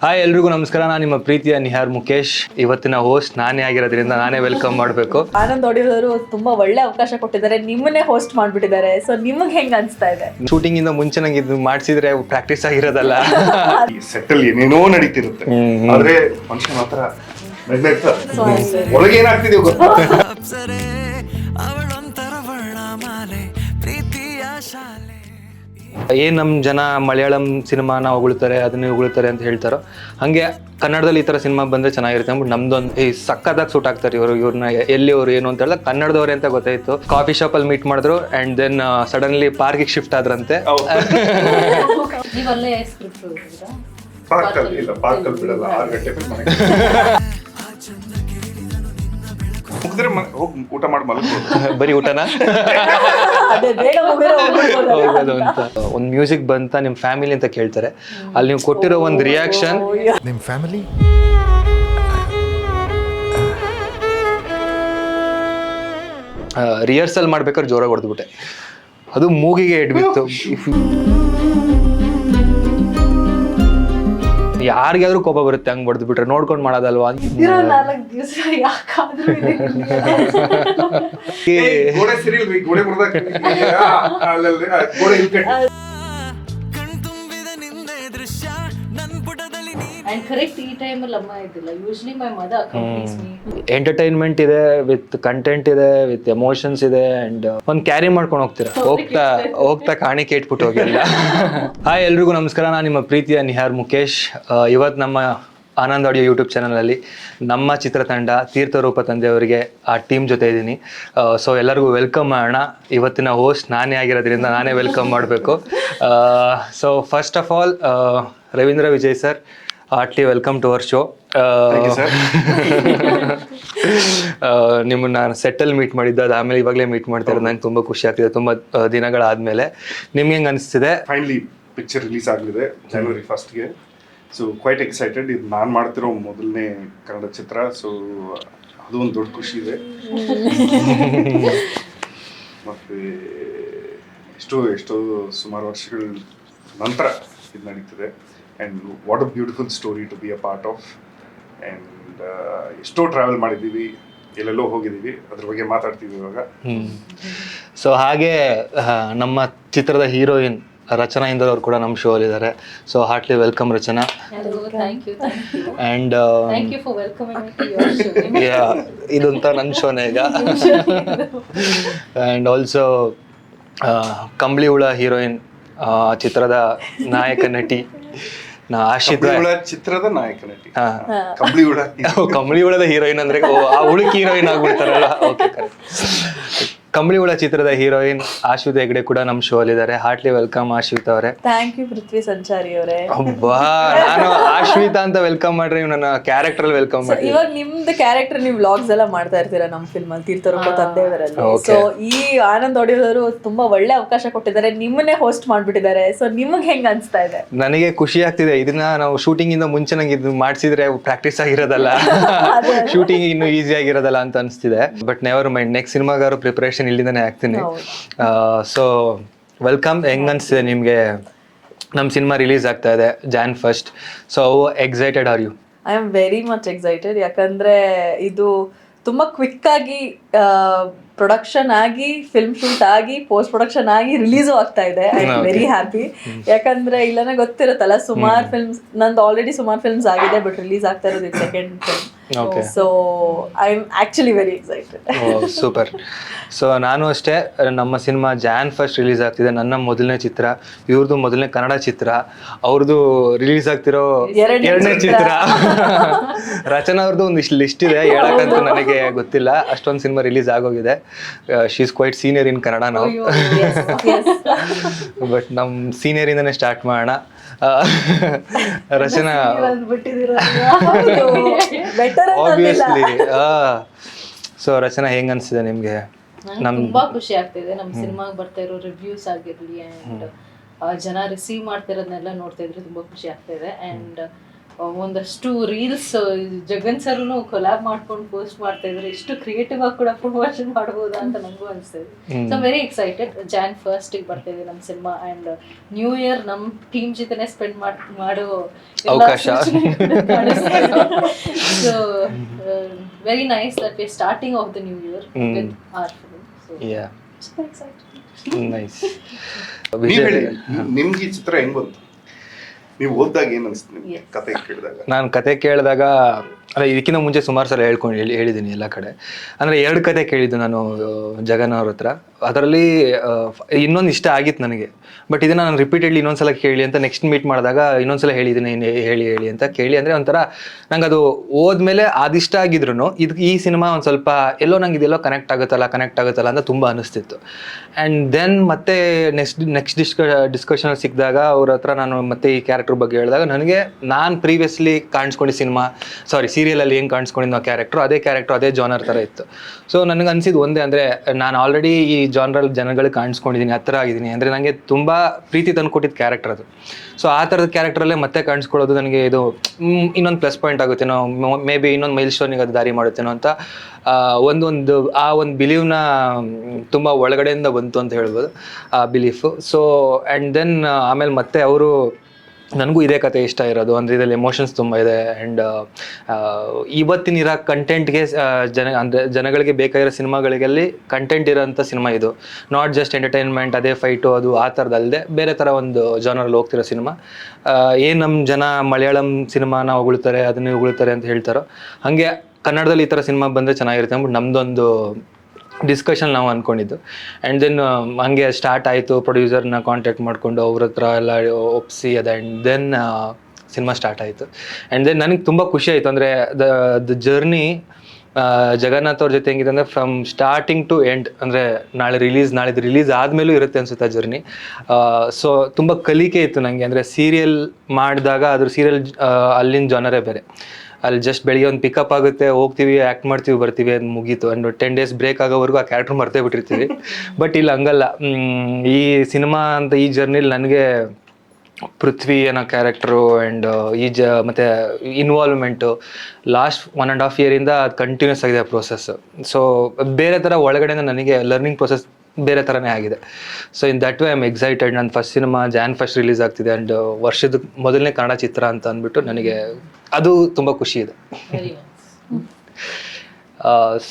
Hi ಎಲ್ರಿಗೂ ನಮಸ್ಕಾರ. ನಾನು ನಿಮ್ಮ ಪ್ರೀತಿಯ ನಿಹಾರ್ ಮುಖೇಶ್. ಇವತ್ತಿನ ಹೋಸ್ಟ್ ನಾನೇ ಆಗಿರೋದ್ರಿಂದ ನಾನೇ ವೆಲ್ಕಮ್ ಮಾಡಬೇಕು. ಆನಂದ್ ಆಡಿಯೋದವರು ತುಂಬಾ ಒಳ್ಳೆ ಅವಕಾಶ ಕೊಟ್ಟಿದ್ದಾರೆ, ನಿಮ್ಮನ್ನೇ ಹೋಸ್ಟ್ ಮಾಡ್ಬಿಟ್ಟಿದ್ದಾರೆ. ಸೊ ನಿಮಗೆ ಹೆಂಗ್ ಅನ್ಸ್ತಾ ಇದೆ? ಶೂಟಿಂಗ್ ಇಂದ ಮುಂಚೆ ನಂಗೆ ಇದು ಮಾಡಿಸಿದ್ರೆ ಪ್ರಾಕ್ಟೀಸ್ ಆಗಿರೋದಲ್ಲ. ಸೆಟ್ಟಲ್ ಏನೇನೋ ನಡೀತಿರುತ್ತೆ, ಆದ್ರೆ ಮನುಷ್ಯ ಮಾತ್ರ ಒಳಗೆ ಏನಾಗ್ತಿದೆ ಗೊತ್ತಾ? ಏನ್ ನಮ್ಮ ಜನ ಮಲಯಾಳಂ ಸಿನಿಮಾನ ಹೊಗಳ್ತಾರೆ, ಅದನ್ನ ಹೊಗಳ್ತಾರೆ ಅಂತ ಹೇಳ್ತಾರೋ, ಹಂಗೆ ಕನ್ನಡದಲ್ಲಿ ಈ ತರ ಸಿನಿಮಾ ಬಂದ್ರೆ ಚೆನ್ನಾಗಿರುತ್ತೆ ಅಂದ್ಬಿಟ್ಟು ನಮ್ದೊಂದು ಈ ಸಕ್ಕದಾಗಿ ಸೂಟ್ ಆಗ್ತಾರೆ ಇವ್ರನ್ನ ಎಲ್ಲಿ ಅವ್ರು ಏನು ಅಂತ ಹೇಳಿದಾಗ ಕನ್ನಡದವ್ರೆ ಅಂತ ಗೊತ್ತಾಯ್ತು. ಕಾಫಿ ಶಾಪ್ ಅಲ್ಲಿ ಮೀಟ್ ಮಾಡಿದ್ರು ಅಂಡ್ ದೆನ್ ಸಡನ್ಲಿ ಪಾರ್ಕಿಗೆ ಶಿಫ್ಟ್ ಆದ್ರಂತೆ. ಪಾರ್ಕಲ್ಲಿ ಇಲ್ಲ, ಪಾರ್ಕಲ್ಲಿ ಬಿಡಲ್ಲ, 6 ಗಂಟೆ ಮನೆಗೆ ಮುಗಿದ್ರೆ ಹೋಗಿ ಊಟ ಮಾಡಿ ಮಲಗ್ಬೋದು. ಬರೀ ಊಟನ ಹೋಗೋದು ಅಂತ. ಒಂದು ಮ್ಯೂಸಿಕ್ ಬಂತ ನಿಮ್ ಫ್ಯಾಮಿಲಿ ಅಂತ ಕೇಳ್ತಾರೆ, ಅಲ್ಲಿ ನೀವು ಕೊಟ್ಟಿರೋ ಒಂದು ರಿಯಾಕ್ಷನ್, ನಿಮ್ ಫ್ಯಾಮಿಲಿ ರಿಹರ್ಸಲ್ ಮಾಡ್ಬೇಕಾದ್ರೆ ಜೋರಾಗಿ ಹೊಡೆದ್ಬಿಟ್ಟೆ, ಅದು ಮೂಗಿಗೆ ಇಟ್ಬಿತ್ತು. ಯಾರಿಗಾದ್ರೂ ಕೋಪ ಬರುತ್ತೆ ಹಂಗ್ ಹೊಡೆದ್ ಬಿಟ್ರೆ, ನೋಡ್ಕೊಂಡ್ ಮಾಡೋದಲ್ವಾ ಅಂತ. ಗೋಡೆ ಸರಿ ಗೋಡೆ ಎಂಟರ್ಟೈನ್ಮೆಂಟ್ ಇದೆ, ವಿತ್ ಕಂಟೆಂಟ್ ಇದೆ, ವಿತ್ ಎಮೋಷನ್ಸ್ ಇದೆ, ಅಂಡ್ ಒಂದ್ ಕ್ಯಾರಿ ಮಾಡ್ಕೊಂಡು ಹೋಗ್ತೀರಾ. ಹೋಗ್ತಾ ಕಾಣಿಕೆ ಇಟ್ಬಿಟ್ಟು ಹೋಗಿಲ್ಲ. ಹಾಯ್ ಎಲ್ರಿಗೂ ನಮಸ್ಕಾರ. ನಾನು ನಿಮ್ಮ ಪ್ರೀತಿಯ ನಿಹಾರ್ ಮುಖೇಶ್. ಇವತ್ತು ನಮ್ಮ ಆನಂದ್ ಆಡಿಯೋ ಯೂಟ್ಯೂಬ್ ಚಾನಲಲ್ಲಿ ನಮ್ಮ ಚಿತ್ರತಂಡ ತೀರ್ಥರೂಪ ತಂದೆಯವರಿಗೆ ಆ ಟೀಮ್ ಜೊತೆ ಇದ್ದೀನಿ. ಸೊ ಎಲ್ಲರಿಗೂ ವೆಲ್ಕಮ್ ಮಾಡೋಣ. ಇವತ್ತಿನ ಹೋಸ್ಟ್ ನಾನೇ ಆಗಿರೋದ್ರಿಂದ ನಾನೇ ವೆಲ್ಕಮ್ ಮಾಡಬೇಕು. So first of all Ravindra Vijay sir, heartily welcome to our show. ನಿಮ್ಮನ್ನ ಸೆಟ್ಟಲ್ ಮೀಟ್ ಮಾಡಿದ್ದು, ಅದು ಆಮೇಲೆ ಇವಾಗಲೇ ಮೀಟ್ ಮಾಡ್ತಾ ಇರೋದು ನಂಗೆ ತುಂಬ ಖುಷಿ ಆಗ್ತಿದೆ, ತುಂಬ ದಿನಗಳಾದ್ಮೇಲೆ. ನಿಮ್ಗೆ ಹೆಂಗೆ ಅನಿಸ್ತಿದೆ? ಫೈನಲಿ ಪಿಕ್ಚರ್ ರಿಲೀಸ್ ಆಗಲಿದೆ January 1st. So quite excited. ಇದು ನಾನು ಮಾಡ್ತಿರೋ ಮೊದಲನೇ ಕನ್ನಡ ಚಿತ್ರ, ಸೊ ಅದು ಒಂದು ದೊಡ್ಡ ಖುಷಿ ಇದೆ. ಮತ್ತೆ ಎಷ್ಟೋ ಸುಮಾರು ವರ್ಷಗಳ ನಂತರ ಇದು ನಡೀತಿದೆ. And what a beautiful story to be a part of. And ಎಷ್ಟೋ ಟ್ರಾವೆಲ್ ಮಾಡಿದ್ದೀವಿ, ಎಲ್ಲೆಲ್ಲೋ ಹೋಗಿದ್ದೀವಿ, ಅದ್ರ ಬಗ್ಗೆ ಮಾತಾಡ್ತೀವಿ ಇವಾಗ. ಸೊ ಹಾಗೆ ನಮ್ಮ ಚಿತ್ರದ ಹೀರೋಯಿನ್ ರಚನಾ ಇಂದರ್ ಅವರು ಕೂಡ ನಮ್ಮ ಶೋ ಅಲ್ಲಿ ಇದ್ದಾರೆ. So heartily welcome Rachana. And ಇದಂತ ನನ್ನ ಶೋನೇ ಈಗ. ಆ್ಯಂಡ್ ಆಲ್ಸೋ ಕಂಬಳಿ ಹುಳ ಹೀರೋಯಿನ್, ಚಿತ್ರದ ನಾಯಕ ನಟಿ ಆಶಿತಾ. ಚಿತ್ರದ ನಾಯಕ ನಟಿ ಕಂಬಳಿ ಹುಳದ ಹೀರೋಯಿನ್ ಅಂದ್ರೆ ಆ ಹುಡುಕಿ ಹೀರೋಯಿನ್ ಆಗ್ಬಿಡ್ತಾರಲ್ಲ. ಓಕೆ, ಕಂಬಳಿ ಹುಳ ಚಿತ್ರದ ಹೀರೋಯಿನ್ ಆಶ್ವಿತಾ ಹೆಗ್ಡೆ ಕೂಡ ನಮ್ಮ ಶೋ ಅಲ್ಲಿ ಇದ್ದಾರೆ. ಹಾರ್ಟ್ಲಿ ವೆಲ್ಕಮ್ ಆಶ್ವಿತಾ ಅವರೇ. ಥ್ಯಾಂಕ್ ಯು ಪೃಥ್ವಿ ಸಂಚಾರಿ ಅವರೇ. ಅಬ್ಬಾ, ನಾನು ಆಶ್ವಿತಾ ಅಂತ ವೆಲ್ಕಮ್ ಮಾಡ್ರಿ, ನನ್ನ ಕ್ಯಾರೆಕ್ಟರ್ ಅಲ್ಲಿ ವೆಲ್ಕಮ್ ಮಾಡಿ. ಇವಾಗ ನಿಮ್ದು ಕ್ಯಾರೆಕ್ಟರ್ ನೀವು ವ್ಲಾಗ್ಸ್ ಎಲ್ಲ ಮಾಡ್ತಾ ಇರ್ತೀರಾ ನಮ್ಮ ಫಿಲ್ಮ್ ಅಲ್ಲಿ, ತೀರ್ಥರೂಪ ತಂದೆಯವರಲ್ಲಿ. ಸೊ ಈ ಆನಂದ್ ಆಡಿಯೋದವರು ತುಂಬಾ ಒಳ್ಳೆ ಅವಕಾಶ ಕೊಟ್ಟಿದ್ದಾರೆ, ನಿಮ್ಮನ್ನೇ ಹೋಸ್ಟ್ ಮಾಡ್ಬಿಟ್ಟಿದ್ದಾರೆ. ಸೊ ನಿಮಗೆ ಹೆಂಗ್ ಅನ್ಸ್ತಾ ಇದೆ? ನನಗೆ ಖುಷಿ ಆಗ್ತಿದೆ. ಇದನ್ನ ನಾವು ಶೂಟಿಂಗ್ ಇಂದ ಮುಂಚೆ ನಂಗೆ ಇದು ಮಾಡಿಸಿದ್ರೆ ಪ್ರಾಕ್ಟೀಸ್ ಆಗಿರೋದಲ್ಲ, ಶೂಟಿಂಗ್ ಇನ್ನು ಈಸಿ ಆಗಿರೋದಲ್ಲ ಅಂತ ಅನಿಸ್ತಿದೆ. ಬಟ್ ನೆವರ್ ಮೈಂಡ್, ನೆಕ್ಸ್ಟ್ ಸಿನಿಮಾಗಾರು ಪ್ರಿಪರೇಷನ್ ಇಲ್ಲಿಂದಾನೆ ಆಗ್ತೀನಿ. So welcome. ಹೆಂಗ್ ಅನ್ಸ್ತಿದೆ ನಿಮ್ಗೆ? ನಮ್ಮ ಸಿನಿಮಾ ರಿಲೀಸ್ ಆಗ್ತಾ ಇದೆ Jan 1st. So excited are you? I am very much excited. ಯಾಕಂದ್ರೆ ಇದು ತುಂಬಾ ಕ್ವಿಕ್ ಆಗಿ ಪ್ರೊಡಕ್ಷನ್ ಆಗಿ, ಫಿಲ್ಮ್ ಶೂಟ್ ಆಗಿ, ಪೋಸ್ಟ್ ಪ್ರೊಡಕ್ಷನ್ ಆಗಿ ರಿಲೀಸು ಆಗ್ತಾ ಇದೆ. I am very happy. ಯಾಕಂದ್ರೆ ಇಲ್ಲನೇ ಗೊತ್ತಿರುತ್ತಲ್ಲ, ಸುಮಾರು ಫಿಲ್ಮ್ಸ್ ನಂದು ಆಲ್ರೆಡಿ ಸುಮಾರು ಫಿಲ್ಮ್ಸ್ ಆಗಿದೆ, ಬಟ್ ರಿಲೀಸ್ ಆಗ್ತಾ ಇರೋದು ಇದು second film. So I am actually very excited. Super. So ನಾನು ಅಷ್ಟೇ, ನಮ್ಮ ಸಿನಿಮಾ Jan 1st ರಿಲೀಸ್ ಆಗ್ತಿದೆ. ನನ್ನ ಮೊದಲನೇ ಚಿತ್ರ, ಇವ್ರದ್ದು ಮೊದಲನೇ ಕನ್ನಡ ಚಿತ್ರ, ಅವ್ರದ್ದು ರಿಲೀಸ್ ಆಗ್ತಿರೋ ಎರಡನೇ ಚಿತ್ರ. ರಚನಾ ಅವ್ರದ್ದು ಒಂದಿಷ್ಟು ಲಿಸ್ಟ್ ಇದೆ, ಹೇಳಕ್ಕಂತೂ ನನಗೆ ಗೊತ್ತಿಲ್ಲ, ಅಷ್ಟೊಂದು ಸಿನಿಮಾ ರಿಲೀಸ್ ಆಗೋಗಿದೆ. ಶಿ ಇಸ್ ಕ್ವೈಟ್ ಸೀನಿಯರ್ ಇನ್ ಕನ್ನಡ ನಾವು. ಬಟ್ ನಮ್ಮ ಸೀನಿಯರ್ ಇಂದಾನೆ ಸ್ಟಾರ್ಟ್ ಮಾಡೋಣ. ರಚನಾ, ಆಬ್ವಿಯಸ್ಲಿ. ಸೊ ರಚನಾ, ಹೆಂಗ್ ಅನ್ಸಿದೆ ನಿಮ್ಗೆ? ತುಂಬಾ ಖುಷಿ ಆಗ್ತಿದೆ. ನಮ್ ಸಿನಿಮಾಗ್ ಬರ್ತಾ ಇರೋ ರಿವ್ಯೂಸ್ ಆಗಿರ್ಲಿ ಅಂಡ್ ಜನ ರಿಸೀವ್ ಮಾಡ್ತಿರೋದನ್ನೆಲ್ಲ ನೋಡ್ತಾ ಇದ್ರೆ ತುಂಬಾ ಖುಷಿ ಆಗ್ತಾ ಇದೆ. ಅಂಡ್ ಒಂದಷ್ಟು ರೀಲ್ಸ್ ಜಗನ್ ಸರ್ನು ಕೊಲಾಬ್ ಮಾಡ್ಕೊಂಡು ಪೋಸ್ಟ್ ಮಾಡ್ತಾ ಇದ್ರೆ ಎಷ್ಟು ಕ್ರಿಯೇಟಿವ್ ಆಗಿ ಕೂಡ ಪ್ರಮೋಷನ್ ಮಾಡ್ಬೋದಾ ಅಂತ ನನಗೂ ಅನಿಸ್ತದೆ. So very excited. Jan 1st ಬರ್ತಾ ಇದೆ ನಮ್ಮ ಸಿನಿಮಾ ಆ್ಯಂಡ್ ನ್ಯೂ ಇಯರ್ ನಮ್ಮ ಟೀಮ್ ಜೊತೆನೆ ಸ್ಪೆಂಡ್ ಮಾಡೋ ಅವಕಾಶ. So very nice that we starting off the new year with our film. So excited. Nice. ನೀವ್ ಹೇಳಿ, ನಿಮ್ಗೆ ಈ ಚಿತ್ರ ಹೆಂಗ್ ಬಂತು? ನೀವು ಓದಿದಾಗ ಏನ್ ಅನ್ಸ್ತು ನಿಮ್ಗೆ ಕತೆ ಕೇಳಿದಾಗ? ನಾನು ಕತೆ ಕೇಳಿದಾಗ ಅಂದರೆ ಇದಕ್ಕಿಂತ ಮುಂಚೆ ಸುಮಾರು ಸಲ ಹೇಳಿದ್ದೀನಿ ಎಲ್ಲ ಕಡೆ. ಅಂದರೆ 2 ಕತೆ ಕೇಳಿದ್ದು ನಾನು ಜಗನ್ ಅವ್ರ ಹತ್ರ. ಅದರಲ್ಲಿ ಇನ್ನೊಂದು ಇಷ್ಟ ಆಗಿತ್ತು ನನಗೆ, ಬಟ್ ಇದನ್ನು ನಾನು ರಿಪೀಟೆಡ್ಲಿ ಇನ್ನೊಂದ್ಸಲ ಕೇಳಿ ಅಂತ ನೆಕ್ಸ್ಟ್ ಮೀಟ್ ಮಾಡಿದಾಗ ಇನ್ನೊಂದ್ಸಲ ಹೇಳಿದ್ದೀನಿ ಹೇಳಿ ಅಂತ ಕೇಳಿ. ಅಂದರೆ ಒಂಥರ ನಂಗೆ ಅದು ಓದ್ಮೇಲೆ ಅದಿಷ್ಟ ಆಗಿದ್ರು ಈ ಸಿನಿಮಾ ಒಂದು ಸ್ವಲ್ಪ ಎಲ್ಲೋ ನಂಗೆ ಇದೆಲ್ಲೋ ಕನೆಕ್ಟ್ ಆಗುತ್ತಲ್ಲ ಅಂತ ತುಂಬ ಅನಿಸ್ತಿತ್ತು. ಆ್ಯಂಡ್ ದೆನ್ ಮತ್ತೆ ನೆಕ್ಸ್ಟ್ ಡಿಸ್ಕಷನಲ್ಲಿ ಸಿಕ್ಕಿದಾಗ ಅವ್ರ ಹತ್ರ ನಾನು ಮತ್ತೆ ಈ ಕ್ಯಾರೆಕ್ಟರ್ ಬಗ್ಗೆ ಹೇಳಿದಾಗ ನನಗೆ ನಾನು ಪ್ರೀವಿಯಸ್ಲಿ ಕಾಣಿಸ್ಕೊಂಡಿದ್ದ ಸೀರಿಯಲಲ್ಲಿ ಹೆಂಗೆ ಕಾಣಿಸ್ಕೊಂಡಿದ್ದು ಕ್ಯಾರೆಕ್ಟ್ರು ಅದೇ ಜಾನರ್ ಥರ ಇತ್ತು. ಸೊ ನನಗೆ ಅನಿಸಿದ್ದು ಒಂದೇ, ಅಂದರೆ ನಾನು ಆಲ್ರೆಡಿ ಈ ಜಾನರಲ್ಲಿ ಜನಗಳಿಗೆ ಕಾಣಿಸ್ಕೊಂಡಿದ್ದೀನಿ, ಹತ್ತಿರ ಆಗಿದ್ದೀನಿ. ಅಂದರೆ ನನಗೆ ತುಂಬ ಪ್ರೀತಿ ತಂದುಕೊಟ್ಟಿದ್ದು ಕ್ಯಾರೆಕ್ಟರ್ ಅದು. ಸೊ ಆ ಥರದ ಕ್ಯಾರೆಕ್ಟ್ರಲ್ಲೇ ಮತ್ತೆ ಕಾಣಿಸ್ಕೊಳ್ಳೋದು ನನಗೆ ಇದು ಇನ್ನೊಂದು ಪ್ಲಸ್ ಪಾಯಿಂಟ್ ಆಗುತ್ತೇನೋ, ಮೇ ಬಿ ಇನ್ನೊಂದು ಮೈಲ್ ಸ್ಟೋನಿಗೆ ಅದು ದಾರಿ ಮಾಡುತ್ತೇನೋ ಅಂತ ಒಂದು ಬಿಲೀವ್ನ ತುಂಬ ಒಳಗಡೆಯಿಂದ ಬಂತು ಅಂತ ಹೇಳ್ಬೋದು, ಆ ಬಿಲೀಫು. ಸೊ ಆ್ಯಂಡ್ ದೆನ್ ಆಮೇಲೆ ಮತ್ತೆ ಅವರು ನನಗೂ ಇದೇ ಕತೆ ಇಷ್ಟ ಇರೋದು, ಅಂದರೆ ಇದರಲ್ಲಿ ಎಮೋಷನ್ಸ್ ತುಂಬ ಇದೆ. ಆ್ಯಂಡ್ ಇವತ್ತಿನ ಕಂಟೆಂಟ್ಗೆ ಜನಗಳಿಗೆ ಬೇಕಾಗಿರೋ ಸಿನಿಮಾಗಳಿಗಲ್ಲಿ ಕಂಟೆಂಟ್ ಇರೋಂಥ ಸಿನಿಮಾ ಇದು. ನಾಟ್ ಜಸ್ಟ್ ಎಂಟರ್ಟೈನ್ಮೆಂಟ್, ಅದೇ ಫೈಟು ಅದು ಆ ಥರದಲ್ಲದೆ ಬೇರೆ ಥರ ಒಂದು ಜಾನರಲ್ಲಿ ಹೋಗ್ತಿರೋ ಸಿನಿಮಾ. ಏನು ನಮ್ಮ ಜನ ಮಲಯಾಳಂ ಸಿನಿಮಾನ ಹೊಗಳ್ತಾರೆ, ಅದನ್ನೇ ಹೊಗಳ್ತಾರೆ ಅಂತ ಹೇಳ್ತಾರೋ, ಹಾಗೆ ಕನ್ನಡದಲ್ಲಿ ಈ ಥರ ಸಿನಿಮಾ ಬಂದರೆ ಚೆನ್ನಾಗಿರುತ್ತೆ ಅಂದ್ಬಿಟ್ಟು ನಮ್ಮದೊಂದು ಡಿಸ್ಕಷನ್ ನಾವು ಅಂದ್ಕೊಂಡಿದ್ದು. ಆ್ಯಂಡ್ ದೆನ್ ಹಂಗೆ ಸ್ಟಾರ್ಟ್ ಆಯಿತು. ಪ್ರೊಡ್ಯೂಸರ್ನ ಕಾಂಟ್ಯಾಕ್ಟ್ ಮಾಡಿಕೊಂಡು ಅವ್ರ ಹತ್ರ ಎಲ್ಲ ಒಪ್ಪಿಸಿ ಅದು. ಆ್ಯಂಡ್ ದೆನ್ ಸಿನಿಮಾ ಸ್ಟಾರ್ಟ್ ಆಯಿತು. ಆ್ಯಂಡ್ ದೆನ್ ನನಗೆ ತುಂಬ ಖುಷಿ ಆಯಿತು. ಅಂದರೆ ದ ಜರ್ನಿ ಜಗನ್ನಾಥ್ ಅವ್ರ ಜೊತೆ ಹೆಂಗಿದೆ ಅಂದರೆ ಫ್ರಮ್ ಸ್ಟಾರ್ಟಿಂಗ್ ಟು ಎಂಡ್, ಅಂದರೆ ನಾಳಿದ್ದು ರಿಲೀಸ್ ಆದಮೇಲೂ ಇರುತ್ತೆ ಅನಿಸುತ್ತೆ ಆ ಜರ್ನಿ. ಸೊ ತುಂಬ ಕಲಿಕೆ ಇತ್ತು ನನಗೆ. ಅಂದರೆ ಸೀರಿಯಲ್ ಮಾಡಿದಾಗ ಅದ್ರ ಸೀರಿಯಲ್ ಅಲ್ಲಿನ ಜಾನರೇ ಬೇರೆ. ಅಲ್ಲಿ ಜಸ್ಟ್ ಬೆಳಿಗ್ಗೆ ಒಂದು ಪಿಕಪ್ ಆಗುತ್ತೆ, ಹೋಗ್ತೀವಿ, ಆ್ಯಕ್ಟ್ ಮಾಡ್ತೀವಿ, ಬರ್ತೀವಿ, ಅದು ಮುಗೀತು. ಆ್ಯಂಡ್ 10 days ಬ್ರೇಕ್ ಆಗೋವರೆಗೂ ಆ ಕ್ಯಾರೆಕ್ಟರ್ ಮರ್ತೇ ಬಿಟ್ಟಿರ್ತೀವಿ. ಬಟ್ ಇಲ್ಲಿ ಹಂಗಲ್ಲ. ಈ ಸಿನಿಮಾ ಅಂತ ಈ ಜರ್ನಿಲಿ ನನಗೆ ಪೃಥ್ವಿ ಅನ್ನೋ ಕ್ಯಾರೆಕ್ಟ್ರು ಆ್ಯಂಡ್ ಮತ್ತು ಇನ್ವಾಲ್ವ್ಮೆಂಟು ಲಾಸ್ಟ್ 1.5 year ಅದು ಕಂಟಿನ್ಯೂಸ್ ಆಗಿದೆ ಆ ಪ್ರೋಸೆಸ್ಸು. ಸೊ ಬೇರೆ ಥರ ಒಳಗಡೆಯಿಂದ ನನಗೆ ಲರ್ನಿಂಗ್ ಪ್ರೊಸೆಸ್ ಬೇರೆ ಥರನೇ ಆಗಿದೆ. So in that way I am excited. ನನ್ನ first cinema Jan 1st release ಆಗ್ತಿದೆ. ಆ್ಯಂಡ್ ವರ್ಷದ ಮೊದಲನೇ ಕನ್ನಡ ಚಿತ್ರ ಅಂತ ಅಂದ್ಬಿಟ್ಟು ನನಗೆ ಅದು ತುಂಬ ಖುಷಿ ಇದೆ.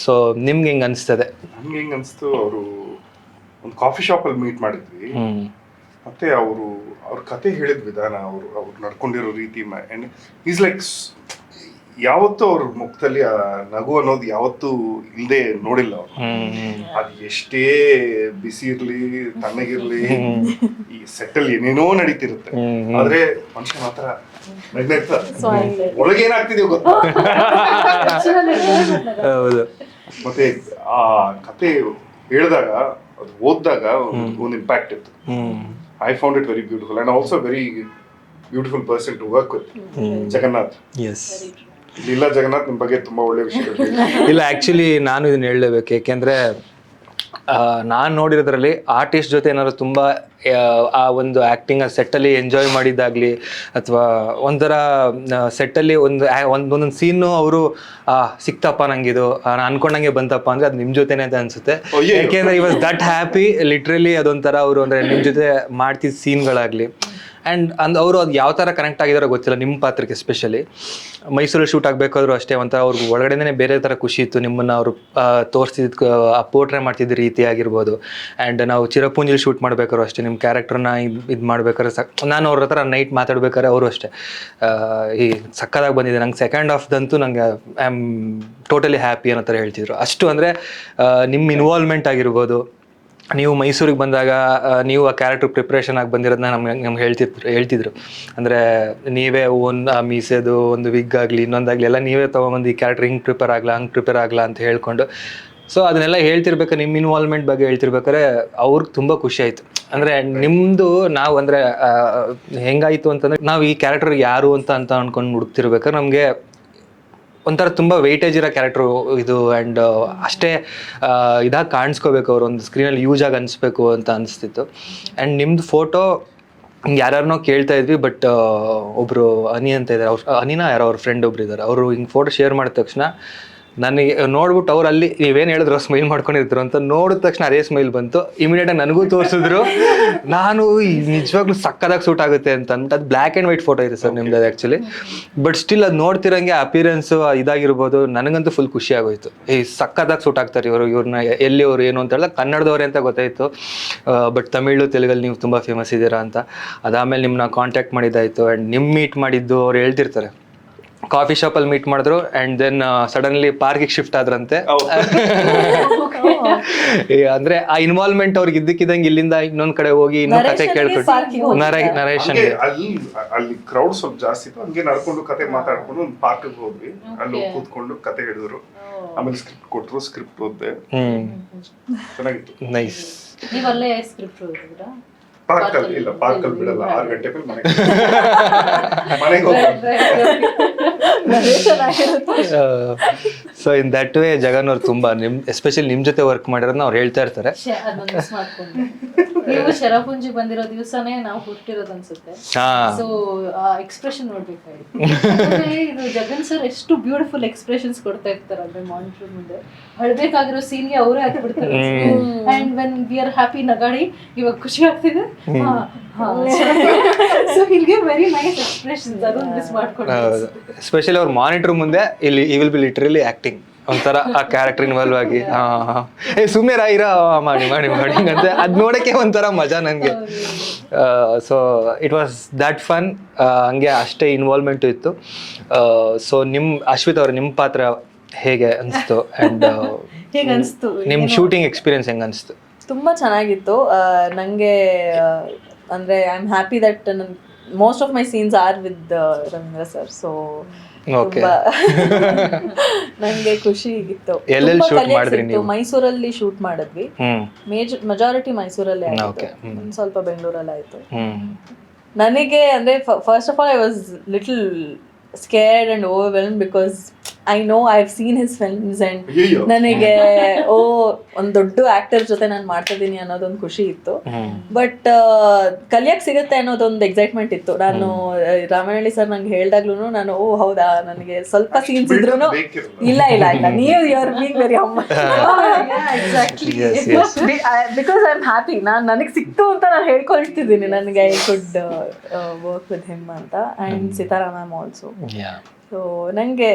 ಸೊ ನಿಮ್ಗೆ ಹೆಂಗೆ ಅನಿಸ್ತದೆ? ನಮ್ಗೆ ಹೆಂಗೆ ಅನಿಸ್ತು, ಅವರು ಒಂದು ಕಾಫಿ ಶಾಪಲ್ಲಿ ಮೀಟ್ ಮಾಡಿದ್ವಿ. ಮತ್ತೆ ಅವ್ರ ಕತೆ ಹೇಳಿದ ವಿಧಾನ, ಅವ್ರು ನಡ್ಕೊಂಡಿರೋ ರೀತಿ, ಆ್ಯಂಡ್ ಈಸ್ ಲೈಕ್ ಯಾವತ್ತೂ ಅವ್ರ ಮುಖದಲ್ಲಿ ಆ ನಗು ಅನ್ನೋದು ಯಾವತ್ತೂ ಇಲ್ಲದೆ ನೋಡಿಲ್ಲ ಅವ್ರು. ಅದು ಎಷ್ಟೇ ಬಿಸಿ ಇರ್ಲಿ, ತಣ್ಣಗಿರ್ಲಿ, ಈ ಸೆಟ್ಟಲ್ಲಿ ಏನೇನೋ ನಡೀತಿರುತ್ತೆ, ಆದ್ರೆ ಮನುಷ್ಯ ಮಾತ್ರ ಒಳಗೇನಾಗ್ತಿದೆಯೋ ಗೊತ್ತಾ. ಮತ್ತೆ ಆ ಕತೆ ಹೇಳಿದಾಗ, ಅದು ಓದಿದಾಗ ಒಂದು ಇಂಪ್ಯಾಕ್ಟ್ ಇತ್ತು. I found it very beautiful and also very beautiful person to work with. Jagannath. Yes. ಇಲ್ಲ ಜಗನ್ನಾಥ್, ನಿಮ್ಮ ಬಗ್ಗೆ ತುಂಬಾ ಒಳ್ಳೆ ವಿಷಯಗಳು. ಇಲ್ಲ, ಆ್ಯಕ್ಚುಲಿ ನಾನು ಇದನ್ನ ಹೇಳಲೇಬೇಕು. ಏಕೆಂದರೆ ನಾನು ನೋಡಿರೋದ್ರಲ್ಲಿ ಆರ್ಟಿಸ್ಟ್ ಜೊತೆ ಏನಾದ್ರು ತುಂಬ ಆ ಒಂದು ಆ್ಯಕ್ಟಿಂಗ್ ಸೆಟ್ಟಲ್ಲಿ ಎಂಜಾಯ್ ಮಾಡಿದ್ದಾಗಲಿ, ಅಥವಾ ಒಂಥರ ಸೆಟ್ಟಲ್ಲಿ ಒಂದೊಂದು ಸೀನು ಅವರು ಸಿಕ್ತಪ್ಪ ನಂಗಿದು, ನಾನು ಅನ್ಕೊಂಡಂಗೆ ಬಂತಪ್ಪ ಅಂದರೆ ಅದು ನಿಮ್ಮ ಜೊತೆನೇ ಅಂತ ಅನಿಸುತ್ತೆ. ಯಾಕೆಂದರೆ ಇವಾಗ ದಟ್ ಹ್ಯಾಪಿ ಲಿಟ್ರಲಿ ಅದೊಂಥರ ಅವರು ಅಂದರೆ ನಿಮ್ಮ ಜೊತೆ ಮಾಡ್ತಿದ್ದ ಸೀನ್ಗಳಾಗಲಿ. ಆ್ಯಂಡ್ ಅವರು ಅದು ಯಾವ ಥರ ಕನೆಕ್ಟ್ ಆಗಿದಾರೋ ಗೊತ್ತಿಲ್ಲ ನಿಮ್ಮ ಪಾತ್ರಕ್ಕೆ. ಎಸ್ಪೆಷಲಿ ಮೈಸೂರಲ್ಲಿ ಶೂಟ್ ಆಗಬೇಕಾದ್ರೂ ಅಷ್ಟೇ ಒಂಥರ ಅವ್ರಿಗೆ ಒಳಗಡೆನೇ ಬೇರೆ ಥರ ಖುಷಿ ಇತ್ತು. ನಿಮ್ಮನ್ನು ಅವರು ತೋರಿಸ್ತಿದ್ದು, ಆ ಪೋರ್ಟ್ರೇ ಮಾಡ್ತಿದ್ದ ರೀತಿ ಆಗಿರ್ಬೋದು. ಆ್ಯಂಡ್ ನಾವು ಚಿರಪುಂಜಿಲಿ ಶೂಟ್ ಮಾಡಬೇಕಾದ್ರು ಅಷ್ಟೇ, ನಿಮ್ಮ ಕ್ಯಾರೆಕ್ಟರ್ನ ಇದು ಮಾಡ್ಬೇಕಾದ್ರೆ ನಾನು ಅವ್ರ ಹತ್ರ ನೈಟ್ ಮಾತಾಡ್ಬೇಕಾದ್ರೆ ಅವರು ಅಷ್ಟೇ ಈ ಸಕ್ಕದಾಗಿ ಬಂದಿದೆ ನಂಗೆ, ಸೆಕೆಂಡ್ ಹಾಫ್ದಂತೂ ನಂಗೆ ಐ ಆಮ್ ಟೋಟಲಿ ಹ್ಯಾಪಿ ಅನ್ನೋ ಥರ ಹೇಳ್ತಿದ್ರು. ಅಷ್ಟು ಅಂದರೆ ನಿಮ್ಮ ಇನ್ವಾಲ್ವ್ಮೆಂಟ್ ಆಗಿರ್ಬೋದು. ನೀವು ಮೈಸೂರಿಗೆ ಬಂದಾಗ ನೀವು ಆ ಕ್ಯಾರೆಕ್ಟರ್ ಪ್ರಿಪ್ರೇಷನ್ ಆಗಿ ಬಂದಿರೋದನ್ನ ನಮ್ಗೆ ಹೇಳ್ತಿದ್ರು. ಅಂದರೆ ನೀವೇ ಮೀಸೆದು ಒಂದು ವಿಗ್ ಆಗಲಿ ಇನ್ನೊಂದಾಗಲಿ ಎಲ್ಲ ನೀವೇ ತೊಗೊಂಬಂದು ಈ ಕ್ಯಾರೆಕ್ಟರ್ ಹಿಂಗೆ ಪ್ರಿಪೇರ್ ಆಗಲ್ಲ ಅಂತ ಹೇಳ್ಕೊಂಡು. ಸೊ ಅದನ್ನೆಲ್ಲ ಹೇಳ್ತಿರ್ಬೇಕಾರೆ, ನಿಮ್ಮ ಇನ್ವಾಲ್ವ್ಮೆಂಟ್ ಬಗ್ಗೆ ಹೇಳ್ತಿರ್ಬೇಕಾದ್ರೆ ಅವ್ರಿಗೆ ತುಂಬ ಖುಷಿ ಆಯಿತು. ಅಂದರೆ ನಿಮ್ಮದು ನಾವು ಅಂದರೆ ಹೆಂಗಾಯಿತು ಅಂತಂದರೆ, ನಾವು ಈ ಕ್ಯಾರೆಕ್ಟರ್ ಯಾರು ಅಂತ ಅಂದ್ಕೊಂಡು ಹುಡುಕ್ತಿರ್ಬೇಕಾದ್ರೆ ನಮಗೆ ಒಂಥರ ತುಂಬ ವೆಯ್ಟೇಜ್ ಇರೋ ಕ್ಯಾರೆಕ್ಟ್ರು ಇದು. ಆ್ಯಂಡ್ ಅಷ್ಟೇ ಇದಾಗಿ ಕಾಣಿಸ್ಕೋಬೇಕು, ಅವರು ಒಂದು ಸ್ಕ್ರೀನಲ್ಲಿ ಯೂಸ್ ಆಗಿ ಅನಿಸ್ಬೇಕು ಅಂತ ಅನಿಸ್ತಿತ್ತು. ಆ್ಯಂಡ್ ನಿಮ್ಮದು ಫೋಟೋ ಯಾರ್ಯಾರನೋ ಕೇಳ್ತಾ ಇದ್ವಿ, ಬಟ್ ಒಬ್ರು ಅನಿ ಅಂತ ಇದ್ದಾರೆ, ಅವ್ರು ಅನಿನ ಯಾರೋ ಅವ್ರ ಫ್ರೆಂಡ್ ಒಬ್ರು ಇದ್ದಾರೆ, ಅವರು ಹಿಂಗೆ ಫೋಟೋ ಶೇರ್ ಮಾಡಿದ ತಕ್ಷಣ ನನಗೆ ನೋಡ್ಬಿಟ್ಟು ಅವ್ರು ಅಲ್ಲಿ ನೀವೇನು ಹೇಳಿದ್ರು ಸ್ಮೈಲ್ ಮಾಡ್ಕೊಂಡಿದ್ರು ಅಂತ ನೋಡಿದ ತಕ್ಷಣ ಅದೇ ಸ್ಮೈಲ್ ಬಂತು. ಇಮಿಡಿಯೇಟಾಗಿ ನನಗೂ ತೋರಿಸಿದ್ರು. ನಾನು ನಿಜವಾಗ್ಲೂ ಸಕ್ಕದಾಗಿ ಸೂಟ್ ಆಗುತ್ತೆ ಅಂತ ಅಂದ್ಬಿಟ್ಟು, ಅದು ಬ್ಲ್ಯಾಕ್ ಆ್ಯಂಡ್ ವೈಟ್ ಫೋಟೋ ಇದೆ ಸರ್ ನಿಮ್ದು ಅದು ಆ್ಯಕ್ಚುಲಿ. ಬಟ್ ಸ್ಟಿಲ್ ಅದು ನೋಡ್ತಿರಂಗೆ ಅಪಿಯರೆನ್ಸು ಇದಾಗಿರ್ಬೋದು, ನನಗಂತೂ ಫುಲ್ ಖುಷಿ ಆಗೋಯ್ತು. ಈ ಸಕ್ಕದಾಗಿ ಸೂಟ್ ಆಗ್ತಾರೆ ಇವ್ರನ್ನ ಎಲ್ಲಿ ಅವರು ಏನು ಅಂತ ಹೇಳಿದಾಗ ಕನ್ನಡದವ್ರೆ ಅಂತ ಗೊತ್ತಾಯಿತು. ಬಟ್ ತಮಿಳು ತೆಲುಗಲ್ಲಿ ನೀವು ತುಂಬ ಫೇಮಸ್ ಇದ್ದೀರಾ ಅಂತ. ಅದಾದಮೇಲೆ ನಿಮ್ಮನ್ನ ಕಾಂಟ್ಯಾಕ್ಟ್ ಮಾಡಿದ್ದಾಯಿತು. ಆ್ಯಂಡ್ ನಿಮ್ಮ ಮೀಟ್ ಮಾಡಿದ್ದು ಅವ್ರು ಹೇಳ್ತಿರ್ತಾರೆ, ಕಾಫಿ ಶಾಪಲ್ಲಿ ಮೀಟ್ ಮಾಡಿದ್ರು ಆ್ಯಂಡ್ ದೆನ್ ಸಡನ್ಲಿ ಪಾರ್ಕಿಗೆ ಶಿಫ್ಟ್ ಆದ್ರಂತೆ. ಅಂದ್ರೆ ಆ ಇನ್ವಾಲ್ವ್ಮೆಂಟ್ ಅವ್ರಿಗೆ ಇದ್ದಕ್ಕಿದ್ದಂಗೆ ಇಲ್ಲಿಂದ ಇನ್ನೊಂದ್ ಕಡೆ ಹೋಗಿ ಇನ್ನೊಂದು ಕತೆ ಕೇಳ್ಕೊಂಡು ನರೇಶನ್ ಅಲ್ಲಿ ಕ್ರೌಡ್ ಸ್ವಲ್ಪ ಜಾಸ್ತಿ ಇತ್ತು, ಹಂಗೆ ನಡ್ಕೊಂಡು ಕತೆ ಮಾತಾಡ್ಕೊಂಡು ಒಂದು ಪಾರ್ಕ್ ಹೋದ್ವಿ. ಅಲ್ಲಿ ಕೂತ್ಕೊಂಡು ಕತೆ ಹೇಳಿದ್ರು, ಆಮೇಲೆ ಸ್ಕ್ರಿಪ್ಟ್ ಕೊಟ್ರು, ಸ್ಕ್ರಿಪ್ಟ್ ಓದ್ದೆ. ಚೆನ್ನಾಗಿತ್ತು. ನೈಸ್. ನೀವಲ್ಲೇ ಸ್ಕ್ರಿಪ್ಟ್ ಓದಿದ್ರಾ? ಪಾರ್ಕ್ ಅಲ್ಲಿ ಇಲ್ಲ, ಪಾರ್ಕ್ ಅಲ್ಲಿ ಬಿಡಲ್ಲ, 6 ಗಂಟೆ ಮನೆಗೆ so in that way Jagan ಅವ್ರು ತುಂಬಾ ಎಸ್ಪೆಷಲಿ ನಿಮ್ ಜೊತೆ ವರ್ಕ್ ಮಾಡಿರೋದನ್ನ ಅವ್ರು ಹೇಳ್ತಾ ಇರ್ತಾರೆ. ನೀವು ಶರಪುಂಜಿ ಬಂದಿರೋ ದಿವಸನೇ ನಾವು ಹುಟ್ಟಿರೋದು ಅನ್ಸುತ್ತೆ. ಸೊ ಎಕ್ಸ್ಪ್ರೆಷನ್ ನೋಡ್ಬೇಕಾಗಿತ್ತು. ಇದು ಜಗನ್ ಸರ್ ಎಷ್ಟು ಬ್ಯೂಟಿಫುಲ್ ಎಕ್ಸ್ಪ್ರೆಷನ್ಸ್ ಕೊಡ್ತಾ ಇರ್ತಾರೆ ಅಂದ್ರೆ ಮಾನಿಟರ್ ಮುಂದೆ. ಅಳ್ಬೇಕಾಗಿರೋ ಸೀನ್ಗೆ ಅವರೇ ಹಾಕ್ಬಿಡ್ತಾರೆ. And when we are happy ನಗಾಡಿ, ಇವಾಗ ಖುಷಿ ಆಗ್ತಿದೆ, ಸೊ ಇಲ್ಗೆ ವೆರಿ ನೈಸ್ ಎಕ್ಸ್ಪ್ರೆಷನ್ಸ್, ಅದನ್ನ ಮಿಸ್ ಮಾಡ್ಕೊಂಡು. ಎಸ್ಪೆಷಲಿ ಅವ್ರ ಮಾನಿಟರ್ ಮುಂದೆ ಇಲ್ಲಿ ಈ ವಿಲ್ ಬಿ ಲಿಟರಲಿ ಆಕ್ಟಿಂಗ್ ಒಂಥರ ಆ ಕ್ಯಾರೆಕ್ಟರ್ ಇನ್ವಾಲ್ವ್ ಆಗಿ ಸುಮ್ಮನೆ ರಾಯಿರ ಮಾಡಿ ಮಾಡಿ ಮಾಡಿ ಅಂತ ಅದ್ ನೋಡಕ್ಕೆ ಒಂಥರ ಮಜಾ ನನಗೆ. So it was that fun. ಹಂಗೆ ಅಷ್ಟೇ ಇನ್ವಾಲ್ವ್ಮೆಂಟು ಇತ್ತು. ಸೊ ಅಶ್ವಿತ್ ಅವ್ರ ನಿಮ್ಮ ಪಾತ್ರ ಹೇಗೆ ಅನಿಸ್ತು ಆ್ಯಂಡ್ ಹೇಗೆ ಅನಿಸ್ತು, ನಿಮ್ಮ ಶೂಟಿಂಗ್ ಎಕ್ಸ್ಪೀರಿಯನ್ಸ್ ಹೆಂಗೆ ಅನಿಸ್ತು? ತುಂಬ ಚೆನ್ನಾಗಿತ್ತು. ನನಗೆ ಅಂದರೆ I am happy that most of my scenes are with Ravindra sir. So ನಂಗೆ ಖುಷಿ ಇತ್ತು. ಮೈಸೂರಲ್ಲಿ ಶೂಟ್ ಮಾಡಿದ್ವಿ, ಮೆಜಾರಿಟಿ ಮೈಸೂರಲ್ಲೇ ಆಯ್ತು, ಸ್ವಲ್ಪ ಬೆಂಗಳೂರಲ್ಲಿ ಆಯ್ತು. ನನಗೆ ಅಂದ್ರೆ first of all I was little scared and overwhelmed because I know I've seen his films and ನನಗೆ ಒಂದು ದೊಡ್ಡ ಆಕ್ಟರ್ ಜೊತೆ ನಾನು ಮಾಡ್ತಾ ಇದ್ದೀನಿ ಅನ್ನೋದೊಂದು ಖುಷಿ ಇತ್ತು. ಬಟ್ ಕಲಿಯಕ್ ಸಿಗುತ್ತೆ ಅನ್ನೋದೊಂದು ಎಕ್ಸೈಟ್ಮೆಂಟ್ ಇತ್ತು. ನಾನು ರಾಮನಹಳ್ಳಿ ಸರ್ ನಂಗೆ ಹೇಳ್ದಾಗ್ಲೂ ನಾನು ಹೌದಾ, ನನಗೆ ಸ್ವಲ್ಪ ಸೀನ್ಸ್ ಇದ್ರು ಇಲ್ಲ ಇಲ್ಲ ಇಲ್ಲ ನೀವು you are being very humble because I am happy. ನನಗೆ ಸಿಕ್ತು ಅಂತ ನಾನು ಹೇಳ್ಕೊಳ್ತಿದ್ದೀನಿ, ನನಗೆ I could work with him ಅಂತ. And Sitara ma'am also. So ನನಗೆ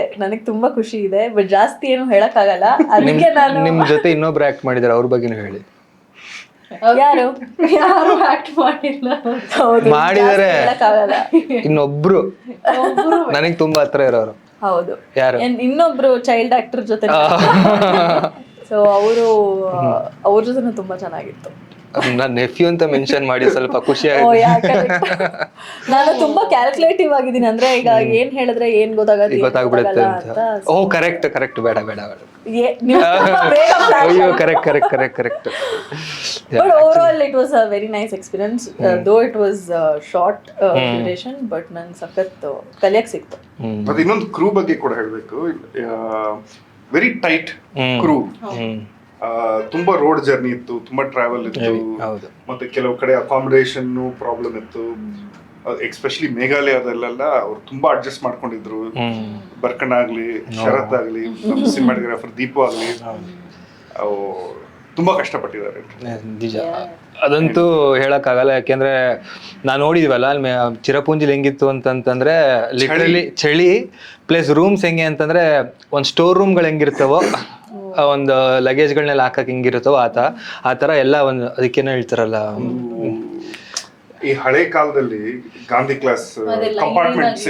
ತುಂಬಾ ಖುಷಿ ಇದೆ, ಬಟ್ ಜಾಸ್ತಿ ಏನು ಹೇಳಕ್ಕಾಗಲ್ಲ. ಅದಕ್ಕೆ ನಾನು ನಿಮ್ ಜೊತೆ ಇನ್ನೊಬ್ರು ಆಕ್ಟ್ ಮಾಡಿದಾರೆ, ಅವ್ರ ಬಗ್ಗೆನೂ ಹೇಳಿ. ಯಾರು ಆಕ್ಟ್ ಮಾಡಿದಾರೆ, ಇನ್ನೊಬ್ರು ನನಗೆ ತುಂಬಾ ಹತ್ರ ಇರೋರು. ಹೌದು, ಯಾರು? ಇನ್ನೊಬ್ರು ಚೈಲ್ಡ್ ಆಕ್ಟರ್ ಜೊತೆ. ಸೊ ಅವ್ರ ಜೊತೆ ತುಂಬಾ ಚೆನ್ನಾಗಿತ್ತು. ನನ್ನ ನೆಫ್ಯೂ ಅಂತ ಮೆನ್ಷನ್ ಮಾಡಿ ಸ್ವಲ್ಪ ಖುಷಿ ಆಗುತ್ತೆ. ನಾನು ತುಂಬಾ ಕ್ಯಾಲ್ಕುಲೇಟಿವ್ ಆಗಿದ್ದೀನಿ, ಅಂದ್ರೆ ಈಗ ಏನ್ ಹೇಳಿದ್ರೆ ಏನ್ ಗೊತ್ತಾಗ್ಬಿಡುತ್ತೆ ಅಂತ. ಓ ಕರೆಕ್ಟ್ ಕರೆಕ್ಟ್, ಬೇಡ ಬೇಡ ಬೇಡ, ಅಯ್ಯೋ correct correct correct correct. But overall it was a very nice experience. Though it was short duration, but ನಂಗೆ ಸಖತ್ ಕಲಿಯಕ್ ಸಿಕ್ತು. ಮತ್ತೆ ಇನ್ನೊಂದು ಕ್ರೂ ಬಗ್ಗೆ ಕೂಡ ಹೇಳ್ಬೇಕು. ವೆರಿ ಟೈಟ್ ಕ್ರೂ. ತುಂಬಾ ರೋಡ್ ಜರ್ನಿ ಇತ್ತು, ತುಂಬಾ ಟ್ರಾವೆಲ್ ಇತ್ತು, ಮತ್ತೆ ಕೆಲವು ಕಡೆ ಅಕಾಮಿಡೇಷನ್ ಪ್ರಾಬ್ಲಮ್ ಇತ್ತು. ಎಕ್ಸ್ಪೆಷಲಿ ಮೇಘಾಲಯದಲ್ಲೆಲ್ಲ ಅವ್ರು ತುಂಬಾ ಅಡ್ಜಸ್ಟ್ ಮಾಡ್ಕೊಂಡಿದ್ರು. ಬರ್ಕಣ್ಣ ಆಗ್ಲಿ, ಶರತ್ ಆಗ್ಲಿ, ಸಿನಿಮಾಟೋಗ್ರಾಫರ್ ದೀಪು ಆಗ್ಲಿ, ತುಂಬಾ ಕಷ್ಟಪಟ್ಟಿದ್ದಾರೆ. ನಿಜ, ಅದಂತೂ ಹೇಳಕ್ಕಾಗಲ್ಲ. ಯಾಕೆಂದ್ರೆ ನಾವು ನೋಡಿದ್ವಲ್ಲ ಅಲ್ಲಿ ಚಿರಪುಂಜಿಲಿ ಹೆಂಗಿತ್ತು ಅಂತಂತಂದ್ರೆ ಲಿಟ್ರಲಿ ಚಳಿ ಪ್ಲಸ್ ರೂಮ್ಸ್ ಹೆಂಗೆ ಅಂತಂದ್ರೆ ಒಂದು ಸ್ಟೋರ್ ರೂಮ್ಗಳು ಹೆಂಗಿರ್ತಾವೋ, ಒಂದು ಲಗೇಜ್ಗಳನ್ನೆಲ್ಲ ಹಾಕಕ್ ಹೆಂಗಿರುತ್ತೋ ಆ ತರ ಎಲ್ಲ ಒಂದು ಅದಕ್ಕೇನೋ ಹೇಳ್ತಾರಲ್ಲ, ಈ ಹಳೆ ಕಾಲದಲ್ಲಿ Gandhi class compartments,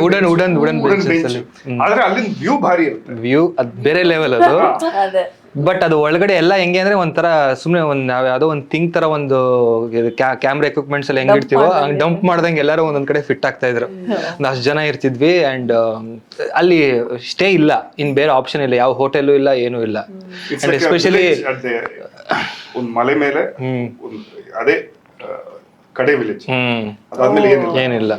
wooden wooden wooden bench. ಆದ್ರೆ ಅಲ್ಲಿನ ವ್ಯೂ ಭಾರಿ ಇರುತ್ತೆ, ವ್ಯೂ ಅದ್ ಬೇರೆ ಲೆವೆಲ್ ಅದು. ಬಟ್ ಅದು ಒಳಗಡೆ ಎಲ್ಲ ಹೆಂಗೆ ಅಂದ್ರೆ ಒಂಥರ ಸುಮ್ಮನೆ ಒಂದು ಯಾವ್ದೋ ಒಂದು ಥಿಂಗ್ ತರ ಒಂದು ಕ್ಯಾಮ್ರಾ ಎಕ್ವಿಪ್ಮೆಂಟ್ಸ್ ಎಲ್ಲ ಹೆಂಗಿರ್ತೀವೋ ಹಂಗೆ ಡಂಪ್ ಮಾಡ್ದಂಗೆ ಎಲ್ಲರೂ ಒಂದೊಂದ್ ಕಡೆ ಫಿಟ್ ಆಗ್ತಾ ಇದ್ರು. ಅಷ್ಟು ಜನ ಇರ್ತಿದ್ವಿ. ಅಂಡ್ ಅಲ್ಲಿ ಸ್ಟೇ ಇಲ್ಲ, ಇನ್ ಬೇರೆ ಆಪ್ಷನ್ ಇಲ್ಲ, ಯಾವ ಹೋಟೆಲು ಇಲ್ಲ, ಏನೂ ಇಲ್ಲ. ಅಂಡ್ ಎಸ್ಪೆಷಲಿ ಒಂದು ಮಲೆ ಮೇಲೆ ಅದೇ ಕಡೆ ವಿಲೇಜ್, ಅದಾದ್ಮೇಲೆ ಏನಿಲ್ಲ.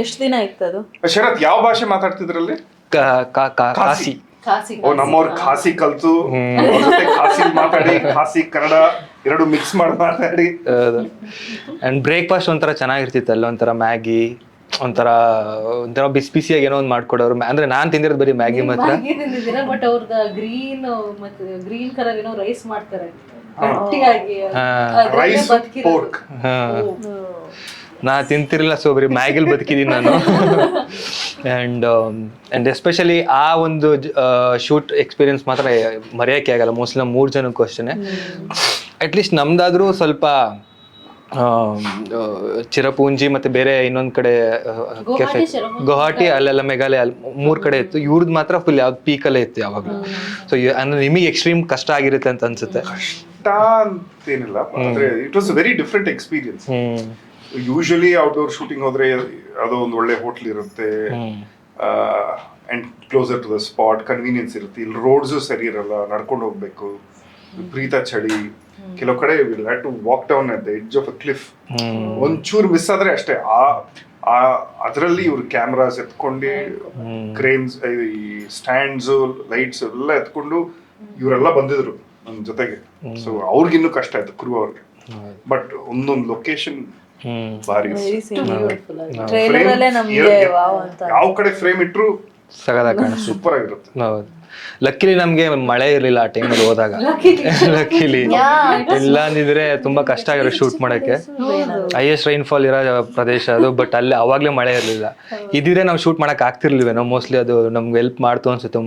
ಎಷ್ಟು ದಿನ ಇತ್ತು ಅದು? ಶರತ್ ಯಾವ ಭಾಷೆ ಮಾತಾಡ್ತಿದ್ರಲ್ಲಿ? ಕಾಸಿ. ನಮ್ಮವ್ರು ಖಾಸಿ ಕಲ್ತು ಖಾಸಿ ಮಾತಾಡಿ ಖಾಸಿ ಕನ್ನಡ ಎರಡು ಮಿಕ್ಸ್ ಮಾಡಿ ಮಾತಾಡಿ. ಅಂಡ್ ಬ್ರೇಕ್ಫಾಸ್ಟ್ ಒಂಥರ ಚೆನ್ನಾಗಿರ್ತಿತ್ತಲ್ಲ, ಒಂಥರ ಮ್ಯಾಗಿ, ಒಂಥರ ಬಿಸಿ ಬಿಸಿಯಾಗಿ ಏನೋ ಒಂದು ಮಾಡ್ಕೊಡೋರು. ಅಂದ್ರೆ ನಾನ್ ತಿಂದಿರೋದು ಬರೀ ಮ್ಯಾಗಿ ಮಾತ್ರ. ಬಟ್ ಅವ್ರದ ಗ್ರೀನ್ ಮತ್ತೆ ಗ್ರೀನ್ ಕಲರ್ ಏನೋ ರೈಸ್ ಮಾಡ್ತಾರೆ ಗಟ್ಟಿಯಾಗಿ, ರೈಸ್ ಪೋರ್ಕ್ ನಾ ತಿಂತಿರಲಿಲ್ಲ, ಸೊ ಬರೀ ಮ್ಯಾಗಿಲ್ ಬದುಕಿದ್ದೀನಿ ನಾನು. ಅಂಡ್ ಎಸ್ಪೆಷಲಿ ಆ ಒಂದು ಶೂಟ್ ಎಕ್ಸ್ಪೀರಿಯನ್ಸ್ ಮಾತ್ರ ಮರೆಯೋಕ್ಕೆ ಆಗಲ್ಲ. ಮೋಸ್ಟ್ಲಿ ನಮ್ಮ 3 ಜನಕ್ಕೂ ಅಷ್ಟೇ. ಅಟ್ಲೀಸ್ಟ್ ನಮ್ದಾದ್ರೂ ಸ್ವಲ್ಪ ಚಿರಪುಂಜಿ ಮತ್ತೆ ಬೇರೆ ಇನ್ನೊಂದ್ ಕಡೆ ಕೆಫೆ, ಗುವಾಹಟಿ, ಅಲ್ಲೆಲ್ಲ ಮೇಘಾಲಯ, ಅಲ್ಲಿ 3 ಕಡೆ ಇತ್ತು. ಇವ್ರದ್ದು ಮಾತ್ರ ಫುಲ್ ಯಾವ್ದು ಪೀಕಲ್ಲೇ ಇತ್ತು ಯಾವಾಗಲೂ. ಸೊ ಅಂದ್ರೆ ನಿಮಗೆ ಎಕ್ಸ್ಟ್ರೀಮ್ ಕಷ್ಟ ಆಗಿರುತ್ತೆ ಅಂತ ಅನ್ಸುತ್ತೆ. ಕಷ್ಟ ಅಂತೇನಿಲ್ಲ, ಅಂದ್ರೆ it was very different experience. Usually outdoor shooting ಹೋದ್ರೆ ಯಾವುದೋ ಒಂದು ಒಳ್ಳೆ ಹೋಟ್ಲ್ ಇರುತ್ತೆ and closer to the spot, convenience ಇರುತ್ತೆ. ಇಲ್ಲಿ ರೋಡ್ಸು ಸರಿ ಇರಲ್ಲ, ನಡ್ಕೊಂಡು ಹೋಗ್ಬೇಕು, ವಿಪರೀತ ಚಳಿ. ಕೆಲವು ಕಡೆ will have to walk down at the edge of a cliff. ಒಂಚೂರು ಮಿಸ್ ಆದ್ರೆ ಅಷ್ಟೇ. ಅದರಲ್ಲಿ ಇವ್ರು ಕ್ಯಾಮ್ರಾಸ್ ಎತ್ಕೊಂಡು, ಕ್ರೇನ್ಸ್, ಈ ಸ್ಟ್ಯಾಂಡ್ಸ್, ಲೈಟ್ಸ್ ಎಲ್ಲ ಎತ್ಕೊಂಡು ಇವರೆಲ್ಲ ಬಂದಿದ್ರು ನನ್ನ ಜೊತೆಗೆ. ಸೊ ಅವ್ರಿಗಿನ್ನೂ ಕಷ್ಟ ಆಯ್ತು, ಕ್ರೂ ಅವ್ರಿಗೆ. ಬಟ್ ಒಂದೊಂದು ಲೊಕೇಶನ್ ಭಾರಿ, ಟ್ರೈಲರ್ ಅಲ್ಲೇ ನಮ್ಗೆ ವಾವ್ ಅಂತ ಯಾವ ಕಡೆ ಫ್ರೇಮ್ ಇಟ್ರು ಸಗದ ಕಾಣಿಸ್ತು, ಸೂಪರ್ ಆಗಿರುತ್ತೆ. ಹೌದು. ಲಕ್ಕಿಲಿ ನಮ್ಗೆ ಮಳೆ ಇರಲಿಲ್ಲ ಆ ಟೈಮಲ್ಲಿ ಹೋದಾಗ. ಲಕ್ಕಿಲಿ ಇಲ್ಲ ಅಂದಿದ್ರೆ ತುಂಬಾ ಕಷ್ಟ ಆಗಿರೋ ಶೂಟ್ ಮಾಡಕ್ಕೆ. ಹೈಯೆಸ್ಟ್ ರೈನ್ಫಾಲ್ ಇರೋ ಪ್ರದೇಶ ಅದು, ಬಟ್ ಅಲ್ಲಿ ಅವಾಗ್ಲೇ ಮಳೆ ಇರಲಿಲ್ಲ. ಇದಿದ್ರೆ ನಾವು ಶೂಟ್ ಮಾಡಕ್ ಆಗ್ತಿರ್ಲಿಲ್ವೇನೋ. ಮೋಸ್ಟ್ಲಿ ಅದು ನಮ್ಗೆ ಹೆಲ್ಪ್ ಮಾಡ್ತು ಅನ್ಸುತ್ತೆ,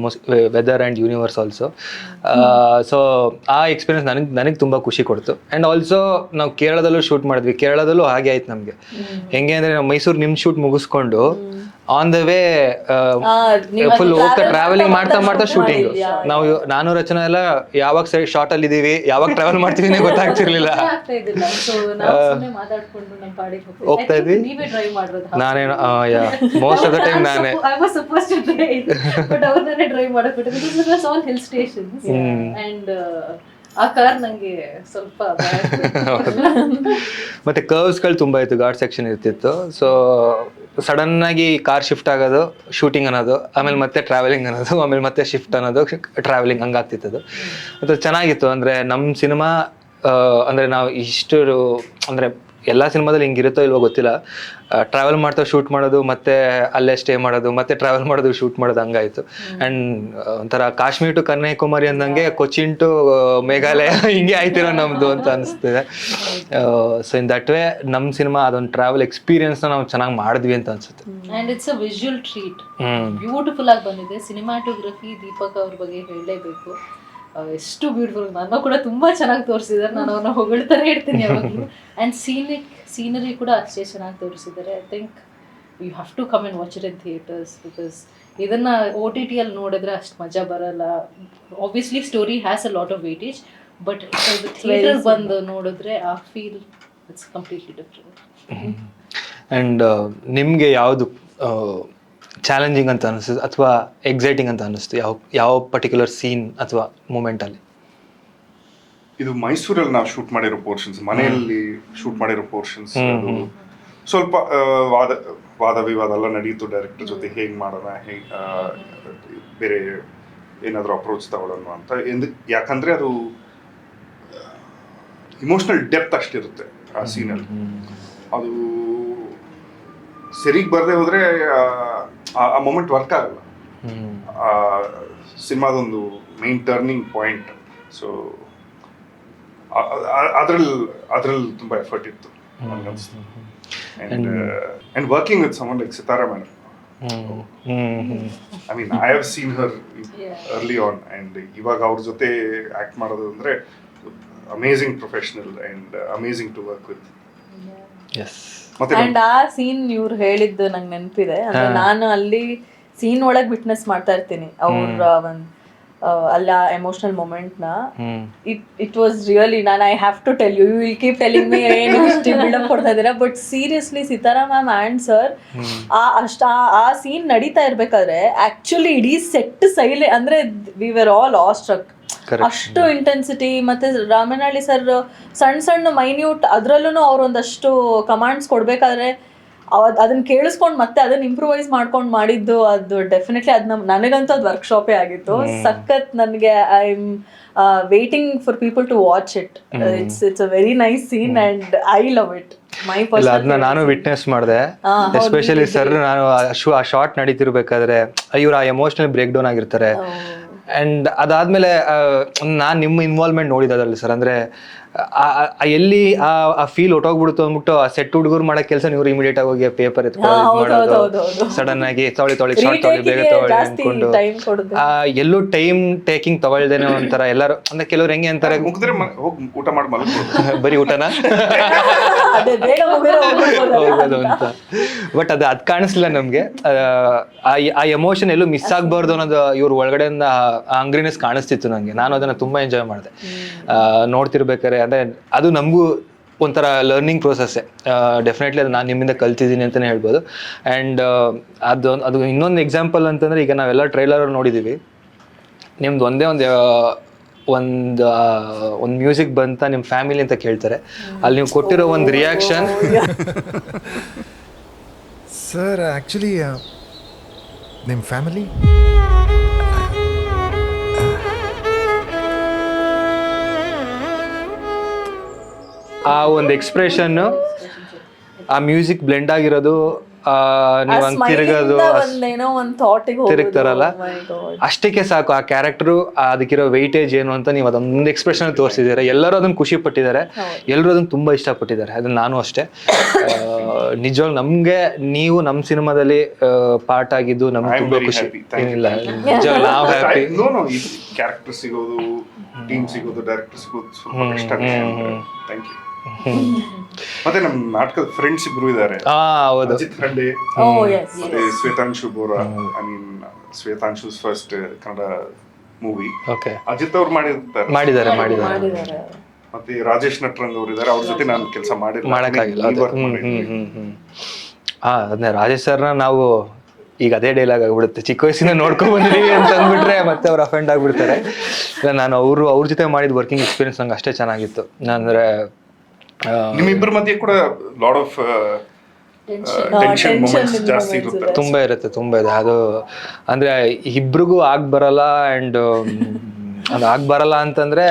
weather and universe also. So ಆ ಎಕ್ಸ್ಪೀರಿಯನ್ಸ್ ನನಗೆ ತುಂಬಾ ಖುಷಿ ಕೊಡ್ತು. ಆ್ಯಂಡ್ ಆಲ್ಸೋ ನಾವು ಕೇರಳದಲ್ಲೂ ಶೂಟ್ ಮಾಡಿದ್ವಿ. ಕೇರಳದಲ್ಲೂ ಹಾಗೆ ಆಯ್ತು ನಮಗೆ. ಹೆಂಗೆ ಅಂದ್ರೆ ನಾವು ಮೈಸೂರು ನಿಮ್ಮ ಶೂಟ್ ಮುಗಿಸ್ಕೊಂಡು ಆನ್ ದ ವೇ ಫುಲ್ ಹೋಗ್ತಾ ಟ್ರಾವೆಲಿಂಗ್ ಮಾಡ್ತಾ ಶೂಟಿಂಗ್. ನಾನು ರಚನಾ ಎಲ್ಲ ಯಾವಾಗ ಶಾರ್ಟ್ ಅಲ್ಲಿ ಇದೀವಿ, ಯಾವಾಗ ಟ್ರಾವೆಲ್ ಮಾಡ್ತೀವಿ ಗೊತ್ತಾಗ್ತಿರ್ಲಿಲ್ಲ. ಹೋಗ್ತಾ ಇದ್ವಿ, ನಾನೇನು ಮೋಸ್ಟ್ ಆಫ್ ದ ಟೈಮ್ ನಾನೇ. ಆ ಕಾರ್ ನಂಗೆ ಸ್ವಲ್ಪ ಮತ್ತೆ ಕರ್ವ್ಸ್ಗಳು ತುಂಬಾ ಇತ್ತು, ಘಾಟ್ ಸೆಕ್ಷನ್ ಇರ್ತಿತ್ತು. ಸೊ ಸಡನ್ ಆಗಿ ಕಾರ್ ಶಿಫ್ಟ್ ಆಗೋದು, ಶೂಟಿಂಗ್ ಅನ್ನೋದು, ಆಮೇಲೆ ಮತ್ತೆ ಟ್ರಾವೆಲಿಂಗ್ ಅನ್ನೋದು, ಆಮೇಲೆ ಮತ್ತೆ ಶಿಫ್ಟ್ ಅನ್ನೋದು, ಟ್ರಾವೆಲಿಂಗ್ ಹಂಗಾಗ್ತಿತ್ತು ಅದು. ಮತ್ತೆ ಚೆನ್ನಾಗಿತ್ತು. ಅಂದ್ರೆ ನಮ್ಮ ಸಿನಿಮಾ ಅಂದ್ರೆ ನಾವು ಇಷ್ಟು ಅಂದ್ರೆ ಎಲ್ಲ ಸಿನಿಮಾದಲ್ಲಿ ಹಿಂಗಿರುತ್ತೋ ಇಲ್ವೋ ಗೊತ್ತಿಲ್ಲ, ಟ್ರಾವೆಲ್ ಮಾಡ್ತಾ ಶೂಟ್ ಮಾಡೋದು, ಮತ್ತೆ ಅಲ್ಲೇ ಸ್ಟೇ ಮಾಡೋದು, ಮತ್ತೆ ಟ್ರಾವೆಲ್ ಮಾಡೋದು, ಶೂಟ್ ಮಾಡೋದು, ಹಂಗಾಯ್ತು. ಆ್ಯಂಡ್ ಒಂಥರ ಕಾಶ್ಮೀರ್ ಟು ಕನ್ಯಾಕುಮಾರಿ ಅಂದಂಗೆ ಕೊಚ್ಚಿನ್ ಟು ಮೇಘಾಲಯ ಹಿಂಗೆ ಆಯ್ತಿರೋ ನಮ್ದು ಅಂತ ಅನಿಸ್ತಿದೆ. ಸೊ ಇನ್ ದಟ್ ವೇ ನಮ್ಮ ಸಿನಿಮಾ ಅದೊಂದು ಟ್ರಾವೆಲ್ ಎಕ್ಸ್ಪೀರಿಯನ್ಸ್ನ ನಾವು ಚೆನ್ನಾಗಿ ಮಾಡಿದ್ವಿ ಅಂತ ಅನ್ಸುತ್ತೆ. And it's a visual treat, beautiful ಆಗಿ ಬಂದಿದೆ. ಸಿನಿಮಾಟೋಗ್ರಫಿ ದೀಪಕ್ ಅವ್ರ ಬಗ್ಗೆ ಹೇಳಲೇಬೇಕು, ಎಷ್ಟು ಬ್ಯೂಟಿಫುಲ್. ನಾನು ಕೂಡ ತುಂಬಾ ಚೆನ್ನಾಗಿ ತೋರಿಸಿದ್ದಾರೆ, ನಾನು ಅವ್ರನ್ನ ಹೊಗಳ್ತಾನೆ ಇರ್ತೀನಿ ಯಾವಾಗಲೂ. ಆ್ಯಂಡ್ ಸೀನರಿ ಕೂಡ ಅಷ್ಟೇ ಚೆನ್ನಾಗಿ ತೋರಿಸಿದ್ದಾರೆ. I think you have to come and watch it in theatres, because ಇದನ್ನ OTT ಅಲ್ಲಿ ನೋಡಿದ್ರೆ ಅಷ್ಟು ಮಜಾ ಬರಲ್ಲ. Obviously story has a lot of weightage, but theatre ಬಂದು ನೋಡಿದ್ರೆ ಆ feel it's completely different. And ನಿಮಗೆ ಯಾವುದು ಚಾಲೆಂಜಿಂಗ್ ಅಂತ ಅನಿಸ್ತು ಅಥವಾ ಎಕ್ಸೈಟಿಂಗ್ ಅಂತ ಅನಿಸ್ತು? ಯಾವ ಪರ್ಟಿಕ್ಯುಲರ್ ಸೀನ್ ಅಥವಾ ಮೂಮೆಂಟಲ್ಲಿ? ಇದು ಮೈಸೂರಲ್ಲಿ ನಾವು ಶೂಟ್ ಮಾಡಿರೋ ಪೋರ್ಷನ್ಸ್, ಮನೆಯಲ್ಲಿ ಶೂಟ್ ಮಾಡಿರೋ ಪೋರ್ಷನ್ಸ್. ಅದು ಸ್ವಲ್ಪ ವಾದ ವಿವಾದ ಎಲ್ಲ ನಡೀತು ಡೈರೆಕ್ಟರ್ ಜೊತೆ, ಹೇಗೆ ಮಾಡೋಣ, ಹೇಗೆ ಬೇರೆ ಏನಾದರೂ ಅಪ್ರೋಚ್ ತಗೊಳ್ಳೋಣ ಅಂತ. ಯಾಕಂದರೆ ಅದು ಇಮೋಷ್ನಲ್ ಡೆಪ್ತ್ ಅಷ್ಟಿರುತ್ತೆ ಆ ಸೀನಲ್ಲಿ. ಅದು ಸರಿಗೆ ಬರದೆ ಹೋದರೆ ಆ ಮೊಮೆಂಟ್ ವರ್ಕ್ ಆಗಲ್ಲ. ಸಿನಿಮಾದೊಂದು ಮೇನ್ ಟರ್ನಿಂಗ್ ಪಾಯಿಂಟ್. ಸೊ ಅದ್ರಲ್ಲಿ ತುಂಬ ಎಫರ್ಟ್ ಇತ್ತು ಅನಿಸ್ತು. And working with someone like Sitara madam, I mean I have seen her early on, and ಇವಾಗ ಅವ್ರ ಜೊತೆ ಆ್ಯಕ್ಟ್ ಮಾಡೋದು ಅಂದರೆ amazing professional and amazing to work with. And ಆ ಸೀನ್ ಇವ್ರು ಹೇಳಿದ್ದು ನಂಗೆ ನೆನಪಿದೆ. ಅಂದ್ರೆ ನಾನು ಅಲ್ಲಿ ಸೀನ್ ಒಳಗೆ ವಿಟ್ನೆಸ್ ಮಾಡ್ತಾ ಇರ್ತೀನಿ ಅವ್ರ ಒಂದು ಅಲ್ಲ ಎಮೋಷನಲ್ ಮೊಮೆಂಟ್ ನ. ಇಟ್ ವಾಸ್ ರಿಯಲಿ, ನಾನು I have to tell you will keep telling me ಏನು ಬಿಲ್ಡಪ್ ಕೊಡ್ತಾ ಇದ್ದೀರಾ, but seriously Sitara ma'am and sir ಆ ಸೀನ್ ನಡೀತಾ ಇರ್ಬೇಕಾದ್ರೆ ಆಕ್ಚುಲಿ ಇಡೀ ಸೆಟ್ ಸೈಲೆಂಟ್, ಅಂದ್ರೆ we were all awestruck. ಅಷ್ಟು ಇಂಟೆನ್ಸಿಟಿ. ಮತ್ತೆ ರಾಮನಹಳ್ಳಿ ಸರ್ ಸಣ್ಣ ಮೈನ್ಯೂಟ್, ಅದ್ರಲ್ಲೂ ಅವ್ರೊಂದಷ್ಟು ಕಮಾಂಡ್ಸ್ ಕೊಡ್ಬೇಕಾದ್ರೆ ಅದನ್ನ ಕೇಳಿಸ್ಕೊಂಡು ಮತ್ತೆ ಅದನ್ನ ಇಂಪ್ರೂವೈಸ್ ಮಾಡ್ಕೊಂಡು ಮಾಡಿದ್ದು ಅದು ಡೆಫಿನೆಟ್ಲಿ ಅದು ನನಗಂತೂ ಅದು ವರ್ಕ್ಶಾಪೇ ಆಗಿತ್ತು. ಸಖತ್ ನನಗೆ I am waiting for people to watch it. It's a very nice scene and I love it. ಇಲ್ಲ ಅದನ್ನ ನಾನು ವಿಟ್ನೆಸ್ ಮಾಡಿದೆ. ಎಸ್ಪೆಷಲಿ ಸರ್ ನಾನು ಆ ಶಾರ್ಟ್ ನಡೀತಿರ್ಬೇಕಾದ್ರೆ ಇವ್ರು ಆ ಎಮೋಷನಲ್ ಬ್ರೇಕ್ ಡೌನ್ ಆಗಿರ್ತಾರೆ. ಅಂಡ್ ಅದಾದ್ಮೇಲೆ ನಾನ್ ನಿಮ್ಮ ಇನ್ವಾಲ್ವ್ಮೆಂಟ್ ನೋಡಿದೆ ಅದ್ರಲ್ಲಿ ಸರ್. ಅಂದ್ರೆ ಎಲ್ಲಿ ಆ ಫೀಲ್ ಹೊಟ್ಟೋಗ್ಬಿಡ್ತು ಅಂದ್ಬಿಟ್ಟು ಆ ಸೆಟ್ ಹುಡುಗರು ಮಾಡೋ ಕೆಲಸ ನೀವು ಇಮಿಡಿಯೇಟ್ ಆಗಿ ಹೋಗಿ ಪೇಪರ್ ಎತ್ಕೊಳ್ಳೋದು, ಸಡನ್ ಆಗಿ ತೊಳಿ ಶಾರ್ಟ್ ತೊಳಿ ಬೇಗ ತೊಗೊಳ್ಳಿ ಅನ್ಕೊಂಡು ಎಲ್ಲೂ ಟೈಮ್ ಟೇಕಿಂಗ್ ತಗೊಳ್ದೇನೆ ಒಂಥರ ಎಲ್ಲರೂ ಅಂದ್ರೆ ಕೆಲವ್ರು ಹೆಂಗೆ ಅಂತಾರೆ ಮುಗಿದ್ರೆ ಹೋಗಿ ಊಟ ಮಾಡಿ ಮಲಗ್ಬೋದು. ಬರೀ ಊಟನ ಹೋಗೋದು ಅಂತ. ಬಟ್ ಅದು ಕಾಣಿಸ್ಲಿಲ್ಲ ನಮ್ಗೆ. ಆ ಎಮೋಷನ್ ಎಲ್ಲೂ ಮಿಸ್ ಆಗ್ಬಾರ್ದು ಅನ್ನೋದು ಇವ್ರ ಒಳಗಡೆಯಿಂದ ಹಂಗ್ರಿನೆಸ್ ಕಾಣಿಸ್ತಿತ್ತು ನಂಗೆ. ನಾನು ಅದನ್ನ ತುಂಬಾ ಎಂಜಾಯ್ ಮಾಡಿದೆ ನೋಡ್ತಿರ್ಬೇಕಾರೆ. ಅಂದ್ರೆ ಅದು ನಮಗೂ ಒಂಥರ ಲರ್ನಿಂಗ್ ಪ್ರೋಸೆಸ್ಸೇ. ಡೆಫಿನೆಟ್ಲಿ ಅದು ನಾನು ನಿಮ್ಮಿಂದ ಕಲ್ತಿದ್ದೀನಿ ಅಂತಲೇ ಹೇಳ್ಬೋದು. ಆ್ಯಂಡ್ ಅದು ಇನ್ನೊಂದು ಎಕ್ಸಾಂಪಲ್ ಅಂತಂದರೆ, ಈಗ ನಾವೆಲ್ಲ ಟ್ರೈಲರ್ ನೋಡಿದ್ದೀವಿ, ನಿಮ್ದು ಒಂದು ಮ್ಯೂಸಿಕ್ ಬಂತ ನಿಮ್ಮ ಫ್ಯಾಮಿಲಿ ಅಂತ ಕೇಳ್ತಾರೆ, ಅಲ್ಲಿ ನೀವು ಕೊಟ್ಟಿರೋ ಒಂದು ರಿಯಾಕ್ಷನ್. ಸರ್ ಆ್ಯಕ್ಚುಲಿ ನಿಮ್ಮ ಫ್ಯಾಮಿಲಿ ಆ ಒಂದು ಎಕ್ಸ್ಪ್ರೆಷನ್, ಆ ಮ್ಯೂಸಿಕ್ ಬ್ಲೆಂಡ್ ಆಗಿರೋದು, ನೀವು ಹಂಗೆ ತಿರುಗೋದು, ತಿರುಗ್ತಾರಲ್ಲ, ಅಷ್ಟಕ್ಕೆ ಸಾಕು ಆ ಕ್ಯಾರೆಕ್ಟರು ಅದಕ್ಕಿರೋ ವೆಯ್ಟೇಜ್ ಏನು ಅಂತ ನೀವು ಅದೊಂದು ಎಕ್ಸ್ಪ್ರೆಷನ್ ತೋರಿಸಿದ್ದಾರೆ. ಎಲ್ಲರೂ ಅದನ್ನ ಖುಷಿ ಪಟ್ಟಿದ್ದಾರೆ, ಎಲ್ಲರೂ ಅದನ್ನ ತುಂಬಾ ಇಷ್ಟಪಟ್ಟಿದ್ದಾರೆ. ಅದನ್ನ ನಾನು ಅಷ್ಟೇ. ನಿಜವಾಗ್ಲೂ ನಮ್ಗೆ ನೀವು ನಮ್ಮ ಸಿನಿಮಾದಲ್ಲಿ ಪಾರ್ಟ್ ಆಗಿದ್ದು ನಮ್ಗೆ ತುಂಬಾ ಖುಷಿ. ಏನಿಲ್ಲ, ನಿಜವಾಗ್ಲೂ ನಾವು ಹ್ಯಾಪಿ. ಕ್ಯಾರೆಕ್ಟರ್ ಸಿಗೋದು, ಟೀಮ್ ಸಿಗೋದು, ಡೈರೆಕ್ಟರ್ ಸಿಗೋದು ಸ್ವಲ್ಪ ಕಷ್ಟ. Thank you. ಮತ್ತೆ ನಮ್ಮ ನಾಟಕದ ಫ್ರೆಂಡ್ಸ್ ಇಬ್ರು ಇದ್ದಾರೆ, ಅಜಿತ್ ಖಂಡೆ ಮತ್ತೆ Shwetanshu Bora. I mean Shwetanshu's first Kannada movie. Ajith ಅವ್ರು ಮಾಡಿದ್ದಾರೆ. ಮತ್ತೆ ರಾಜೇಶ್ ನಟ್ರಂಗ್ ಅವ್ರು ಇದ್ದಾರೆ, ಅವ್ರ ಜೊತೆ ನಾನು ಕೆಲಸ ಮಾಡಕ್ಕಾಗಿಲ್ಲ. ಅದನ್ನೇ ರಾಜೇಶ್ ಸರ್ನ ನಾವು ಈಗ ಅದೇ ಡೈಲಾಗ್ ಆಗ್ಬಿಡುತ್ತೆ, ಚಿಕ್ಕ ವಯಸ್ಸಿನ ನೋಡ್ಕೊಂಡ್ ಬಂದಿದೀವಿ ಅಂತ ಅಂದ್ಬಿಟ್ರೆ ಮತ್ತೆ ಅವ್ರು ಅಫೆಂಡ್ ಆಗ್ಬಿಡ್ತಾರೆ. ಇಲ್ಲ, ನಾನು ಅವ್ರ ಜೊತೆ ಮಾಡಿದ ವರ್ಕಿಂಗ್ ಎಕ್ಸ್ಪೀರಿಯನ್ಸ್ ನಂಗೆ ಅಷ್ಟೇ ಚೆನ್ನಾಗಿತ್ತು. ಅಂದ್ರೆ ನಿಮ್ಮಿಬ್ಬರ ಮಧ್ಯೆ ಕೂಡ ಲಾಟ್ ಆಫ್ ಟೆನ್ಷನ್ ಮೊಮೆಂಟ್ಸ್ ಜಾಸ್ತಿ ಇರುತ್ತೆ. ತುಂಬಾ ಇದೆ. ಅದು ಅಂದ್ರೆ ಇಬ್ರಿಗೂ ಬರಲ್ಲ. ಅಂಡ್ ಅದು ಬರಲ್ಲ ಅಂತಂದ್ರೆ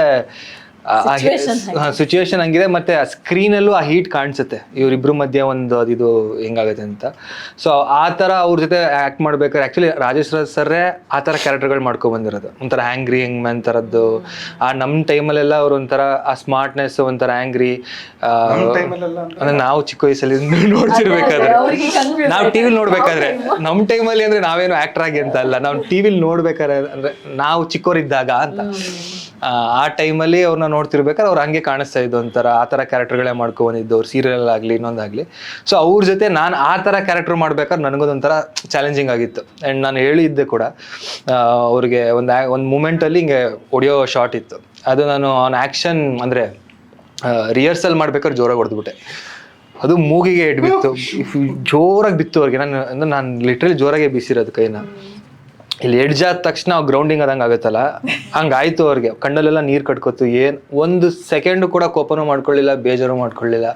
ಸಿಚುವೇಶನ್ ಹಂಗಿದೆ. ಮತ್ತೆ ಸ್ಕ್ರೀನಲ್ಲೂ ಆ ಹೀಟ್ ಕಾಣಿಸುತ್ತೆ ಇವರಿಬ್ರು ಮಧ್ಯೆ ಒಂದು ಅದು ಹೆಂಗಾಗುತ್ತೆ ಅಂತ. ಸೊ ಆ ಥರ ಅವ್ರ ಜೊತೆ ಆ್ಯಕ್ಟ್ ಮಾಡ್ಬೇಕಾದ್ರೆ ಆ್ಯಕ್ಚುಲಿ ರಾಜೇಶ್ ಸರ್ರೇ ಆ ಥರ ಕ್ಯಾರೆಕ್ಟರ್ಗಳು ಮಾಡ್ಕೊಂಡು ಬಂದಿರೋದು. ಒಂಥರ ಆ್ಯಂಗ್ರಿ ಹೆಂಗ್ ಮ್ಯಾನ್ ಥರದ್ದು. ನಮ್ಮ ಟೈಮಲ್ಲೆಲ್ಲ ಅವ್ರು ಒಂಥರ ಆ ಸ್ಮಾರ್ಟ್ನೆಸ್, ಒಂಥರ ಆ್ಯಂಗ್ರಿ. ಅಂದ್ರೆ ನಾವು ಚಿಕ್ಕ ವಯಸ್ಸಲ್ಲಿ ನೋಡ್ತಿರ್ಬೇಕಾದ್ರೆ, ನಾವು ಟಿವಿಲಿ ನೋಡ್ಬೇಕಾದ್ರೆ, ನಮ್ಮ ಟೈಮಲ್ಲಿ ಅಂದ್ರೆ ನಾವೇನು ಆ್ಯಕ್ಟರ್ ಆಗಿ ಅಂತ ಅಲ್ಲ, ನಾವು ಟಿವಿಲಿ ನೋಡ್ಬೇಕಾದ್ರೆ ಅಂದ್ರೆ ನಾವು ಚಿಕ್ಕವರಿದ್ದಾಗ ಅಂತ. ಆ ಟೈಮಲ್ಲಿ ಅವ್ರನ್ನ ನೋಡ್ತಿರ್ಬೇಕಾದ್ರೆ ಅವ್ರು ಹಂಗೆ ಕಾಣಿಸ್ತಾ ಇದ್ದು, ಒಂಥರ ಆ ಥರ ಕ್ಯಾರೆಕ್ಟರ್ಗಳೇ ಮಾಡ್ಕೊಂಡಿದ್ದು, ಅವ್ರು ಸೀರಿಯಲ್ ಆಗಲಿ ಇನ್ನೊಂದಾಗಲಿ. ಸೊ ಅವ್ರ ಜೊತೆ ನಾನು ಆ ಥರ ಕ್ಯಾರೆಕ್ಟರ್ ಮಾಡ್ಬೇಕಾದ್ರೆ ನನಗೊಂದೊಂಥರ ಚಾಲೆಂಜಿಂಗ್ ಆಗಿತ್ತು. ಆ್ಯಂಡ್ ನಾನು ಹೇಳಿದ್ದೆ ಕೂಡ ಅವ್ರಿಗೆ ಒಂದು ಮೂಮೆಂಟಲ್ಲಿ ಹಿಂಗೆ ಹೊಡೆಯೋ ಶಾರ್ಟ್ ಇತ್ತು. ಅದು ನಾನು ಆನ್ ಆ್ಯಕ್ಷನ್ ಅಂದರೆ ರಿಹರ್ಸಲ್ ಮಾಡ್ಬೇಕಾದ್ರೆ ಜೋರಾಗಿ ಹೊಡೆದ್ಬಿಟ್ಟೆ. ಅದು ಮೂಗಿಗೆ ಇಟ್ಬಿತ್ತು, ಜೋರಾಗಿ ಬಿತ್ತು ಅವ್ರಿಗೆ. ನಾನು ಲಿಟ್ರಲಿ ಜೋರಾಗೆ ಬೀಸಿರೋದು ಕೈನ. ಇಲ್ಲಿ ಎಡ್ಜ್ ಆದ ತಕ್ಷಣ ಗ್ರೌಂಡಿಂಗ್ ಆದಂಗೆ ಆಗುತ್ತಲ್ಲ, ಹಂಗಾಯ್ತು ಅವ್ರಿಗೆ. ಕಣ್ಣಲ್ಲೆಲ್ಲ ನೀರು ಕಟ್ಕೋತು. ಒಂದು ಸೆಕೆಂಡು ಕೂಡ ಕೋಪನೂ ಮಾಡ್ಕೊಳ್ಳಿಲ್ಲ, ಬೇಜಾರು ಮಾಡ್ಕೊಳ್ಳಿಲ್ಲ.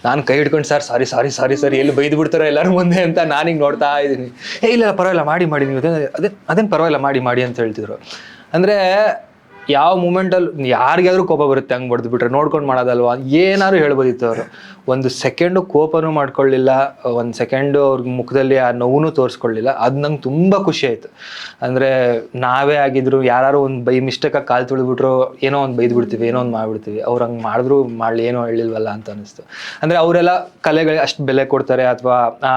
ನಾನು ಕೈ ಹಿಡ್ಕೊಂಡು ಸಾರಿ ಎಲ್ಲಿ ಬೈದು ಬಿಡ್ತಾರೋ ಎಲ್ಲರೂ ಮುಂದೆ ಅಂತ ನಾನೀಗ ನೋಡ್ತಾ ಇದ್ದೀನಿ. ಇಲ್ಲ ಪರವಾಗಿಲ್ಲ, ಮಾಡಿ ನೀವು ಅದೇನು ಪರವಾಗಿಲ್ಲ, ಮಾಡಿ ಅಂತ ಹೇಳ್ತಿದ್ರು. ಅಂದರೆ ಯಾವ ಮೂಮೆಂಟಲ್ಲಿ ಯಾರಿಗಾದ್ರೂ ಕೋಪ ಬರುತ್ತೆ, ಹಂಗೆ ಹೊಡೆದು ಬಿಟ್ರೆ ನೋಡ್ಕೊಂಡು ಮಾಡೋದಲ್ವಾ, ಏನಾದ್ರು ಹೇಳ್ಬೋದಿತ್ತು ಅವರು. ಒಂದು ಸೆಕೆಂಡು ಕೋಪನೂ ಮಾಡ್ಕೊಳ್ಳಿಲ್ಲ, ಒಂದು ಸೆಕೆಂಡು ಅವ್ರಿಗೆ ಮುಖದಲ್ಲಿ ಆ ನೋವು ತೋರಿಸ್ಕೊಳ್ಳಿಲ್ಲ. ಅದು ನಂಗೆ ತುಂಬ ಖುಷಿ ಆಯಿತು. ಅಂದರೆ ನಾವೇ ಆಗಿದ್ರು ಯಾರು ಒಂದು ಮಿಸ್ಟೇಕಾಗಿ ಕಾಲು ತುಳಿದ್ಬಿಟ್ರು, ಏನೋ ಒಂದು ಬೈದು ಬಿಡ್ತೀವಿ, ಏನೋ ಒಂದು ಮಾಡಿಬಿಡ್ತೀವಿ. ಅವ್ರು ಹಂಗೆ ಮಾಡಿದ್ರು ಮಾಡಲಿ, ಏನೋ ಹೇಳಿಲ್ವಲ್ಲ ಅಂತ ಅನ್ನಿಸ್ತು. ಅಂದರೆ ಅವರೆಲ್ಲ ಕಲೆಗಳಿಗೆ ಅಷ್ಟು ಬೆಲೆ ಕೊಡ್ತಾರೆ, ಅಥವಾ ಆ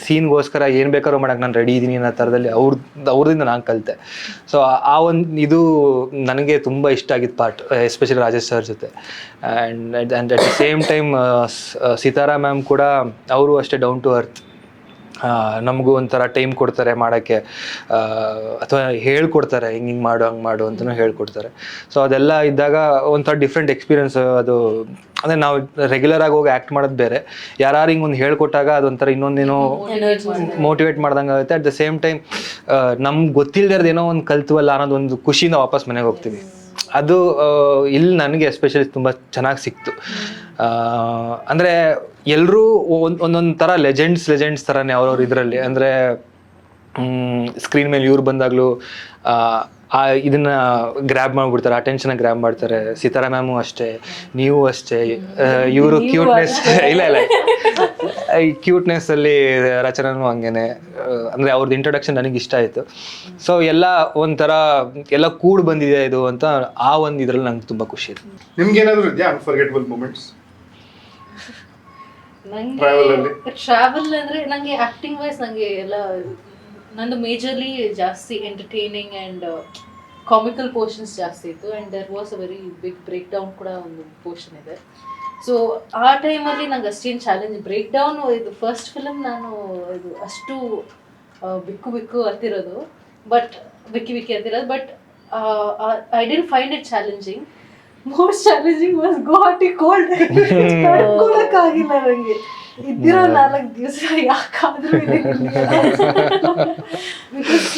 ಸೀನ್ಗೋಸ್ಕರ ಏನು ಬೇಕಾದ್ರೂ ಮಾಡೋಕೆ ನಾನು ರೆಡಿ ಇದ್ದೀನಿ ಅನ್ನೋ ಥರದಲ್ಲಿ ಅವ್ರದಿಂದ ನಾನು ಕಲಿತೆ. ಸೊ ಆ ಒಂದು ಇದು ನನಗೆ ತುಂಬ ಇಷ್ಟ ಆಗಿದ್ದ ಪಾರ್ಟ್, ಎಸ್ಪೆಷಲಿ ರಾಜೇಶ್ ಸರ್ ಜೊತೆ. And at the same time Sitara ma'am ಕೂಡ ಅವರು ಅಷ್ಟೇ ಡೌನ್ ಟು ಅರ್ತ್. ನಮಗೂ ಒಂಥರ ಟೈಮ್ ಕೊಡ್ತಾರೆ ಮಾಡೋಕ್ಕೆ, ಅಥವಾ ಹೇಳ್ಕೊಡ್ತಾರೆ ಹಿಂಗೆ ಮಾಡು ಹಂಗೆ ಮಾಡು ಅಂತಲೂ ಹೇಳ್ಕೊಡ್ತಾರೆ. ಸೊ ಅದೆಲ್ಲ ಇದ್ದಾಗ ಒಂಥರ ಡಿಫ್ರೆಂಟ್ ಎಕ್ಸ್ಪೀರಿಯನ್ಸ್ ಅದು. ಅಂದರೆ ನಾವು ರೆಗ್ಯುಲರ್ ಆಗಿ ಹೋಗಿ ಆ್ಯಕ್ಟ್ ಮಾಡೋದು ಬೇರೆ, ಯಾರು ಹಿಂಗೆ ಒಂದು ಹೇಳ್ಕೊಟ್ಟಾಗ ಅದೊಂಥರ ಇನ್ನೊಂದೇನೋ ಮೋಟಿವೇಟ್ ಮಾಡ್ದಂಗೆ ಆಗುತ್ತೆ. ಅಟ್ ದ ಸೇಮ್ ಟೈಮ್ ನಮ್ಗೆ ಗೊತ್ತಿಲ್ಲದೆ ಏನೋ ಒಂದು ಕಲ್ತವಲ್ಲ ಅನ್ನೋದೊಂದು ಖುಷಿಯಿಂದ ವಾಪಸ್ ಮನೆಗೆ ಹೋಗ್ತೀವಿ. ಅದು ಇಲ್ಲಿ ನನಗೆ ಎಸ್ಪೆಷಲಿ ತುಂಬ ಚೆನ್ನಾಗಿ ಸಿಕ್ತು. ಅಂದರೆ ಎಲ್ಲರೂ ಒಂದೊಂದು ಥರ ಲೆಜೆಂಡ್ಸ್ ಥರನೇ ಅವ್ರವ್ರ ಇದರಲ್ಲಿ. ಅಂದರೆ ಸ್ಕ್ರೀನ್ ಮೇಲೆ ಇವ್ರು ಬಂದಾಗಲೂ ಇದನ್ನ ಗ್ರ್ಯಾಬ್ ಮಾಡ್ಬಿಡ್ತಾರೆ, ಅಟೆನ್ಷನ್ ಗ್ರ್ಯಾಬ್ ಮಾಡ್ತಾರೆ. ಸಿತಾರಾ ಮ್ಯಾಮು ಅಷ್ಟೇ, ನೀವು ಅಷ್ಟೇ. ಇವರು ಕ್ಯೂಟ್ನೆಸ್ ಇಲ್ಲ ಈ ಕ್ಯೂಟ್ನೆಸ್ ಅಲ್ಲಿ ರಚನೂ ಹಂಗೇನೆ. ಅಂದರೆ ಅವ್ರದ್ದು ಇಂಟ್ರೊಡಕ್ಷನ್ ನನಗೆ ಇಷ್ಟ ಆಯಿತು. ಸೊ ಎಲ್ಲ ಒಂಥರ ಎಲ್ಲ ಕೂಡ್ ಬಂದಿದೆ ಇದು ಅಂತ ಆ ಒಂದು ಇದರಲ್ಲಿ ನಂಗೆ ತುಂಬ ಖುಷಿ ಇದೆ. ನಿಮ್ಗೆ ಏನಾದರೂ ಇದೆಯಾ ಅನ್ಫರ್ಗೆಟಬಲ್ ಮೂಮೆಂಟ್ಸ್ ಟ್ರಾವೆಲ್ ಅಂದ್ರೆ ನಂಗೆ ಆಕ್ಟಿಂಗ್ ವೈಸ್ ನಂಗೆ ಎಲ್ಲ ನಂದು ಮೇಜರ್ಲಿ ಜಾಸ್ತಿ ಎಂಟರ್ಟೈನಿಂಗ್ ಆ್ಯಂಡ್ ಕಾಮಿಕಲ್ ಪೋರ್ಷನ್ಸ್ ಜಾಸ್ತಿ ಇತ್ತು. And there was a very big breakdown ಕೂಡ ಒಂದು ಪೋರ್ಷನ್ ಇದೆ. ಸೊ ಆ ಟೈಮಲ್ಲಿ ನಂಗೆ ಅಷ್ಟೇನು ಚಾಲೆಂಜ್ ಬ್ರೇಕ್ ಡೌನ್ ಇದು ಫಸ್ಟ್ ಫಿಲಮ್ ನಾನು ಇದು ಅಷ್ಟು ಬಿಕ್ಕು ಹತ್ತಿರೋದು ಬಟ್ ಬಿಕ್ಕಿ ಹತ್ತಿರೋದು. But I didn't find it challenging. Most challenging was Guwahati cold. ಆಗಿಲ್ಲ ನನಗೆ ಇದ್ದಿರೋ 4 ದಿವಸ ಯಾಕಾದ್ರೂ ಬಿಕಾಸ್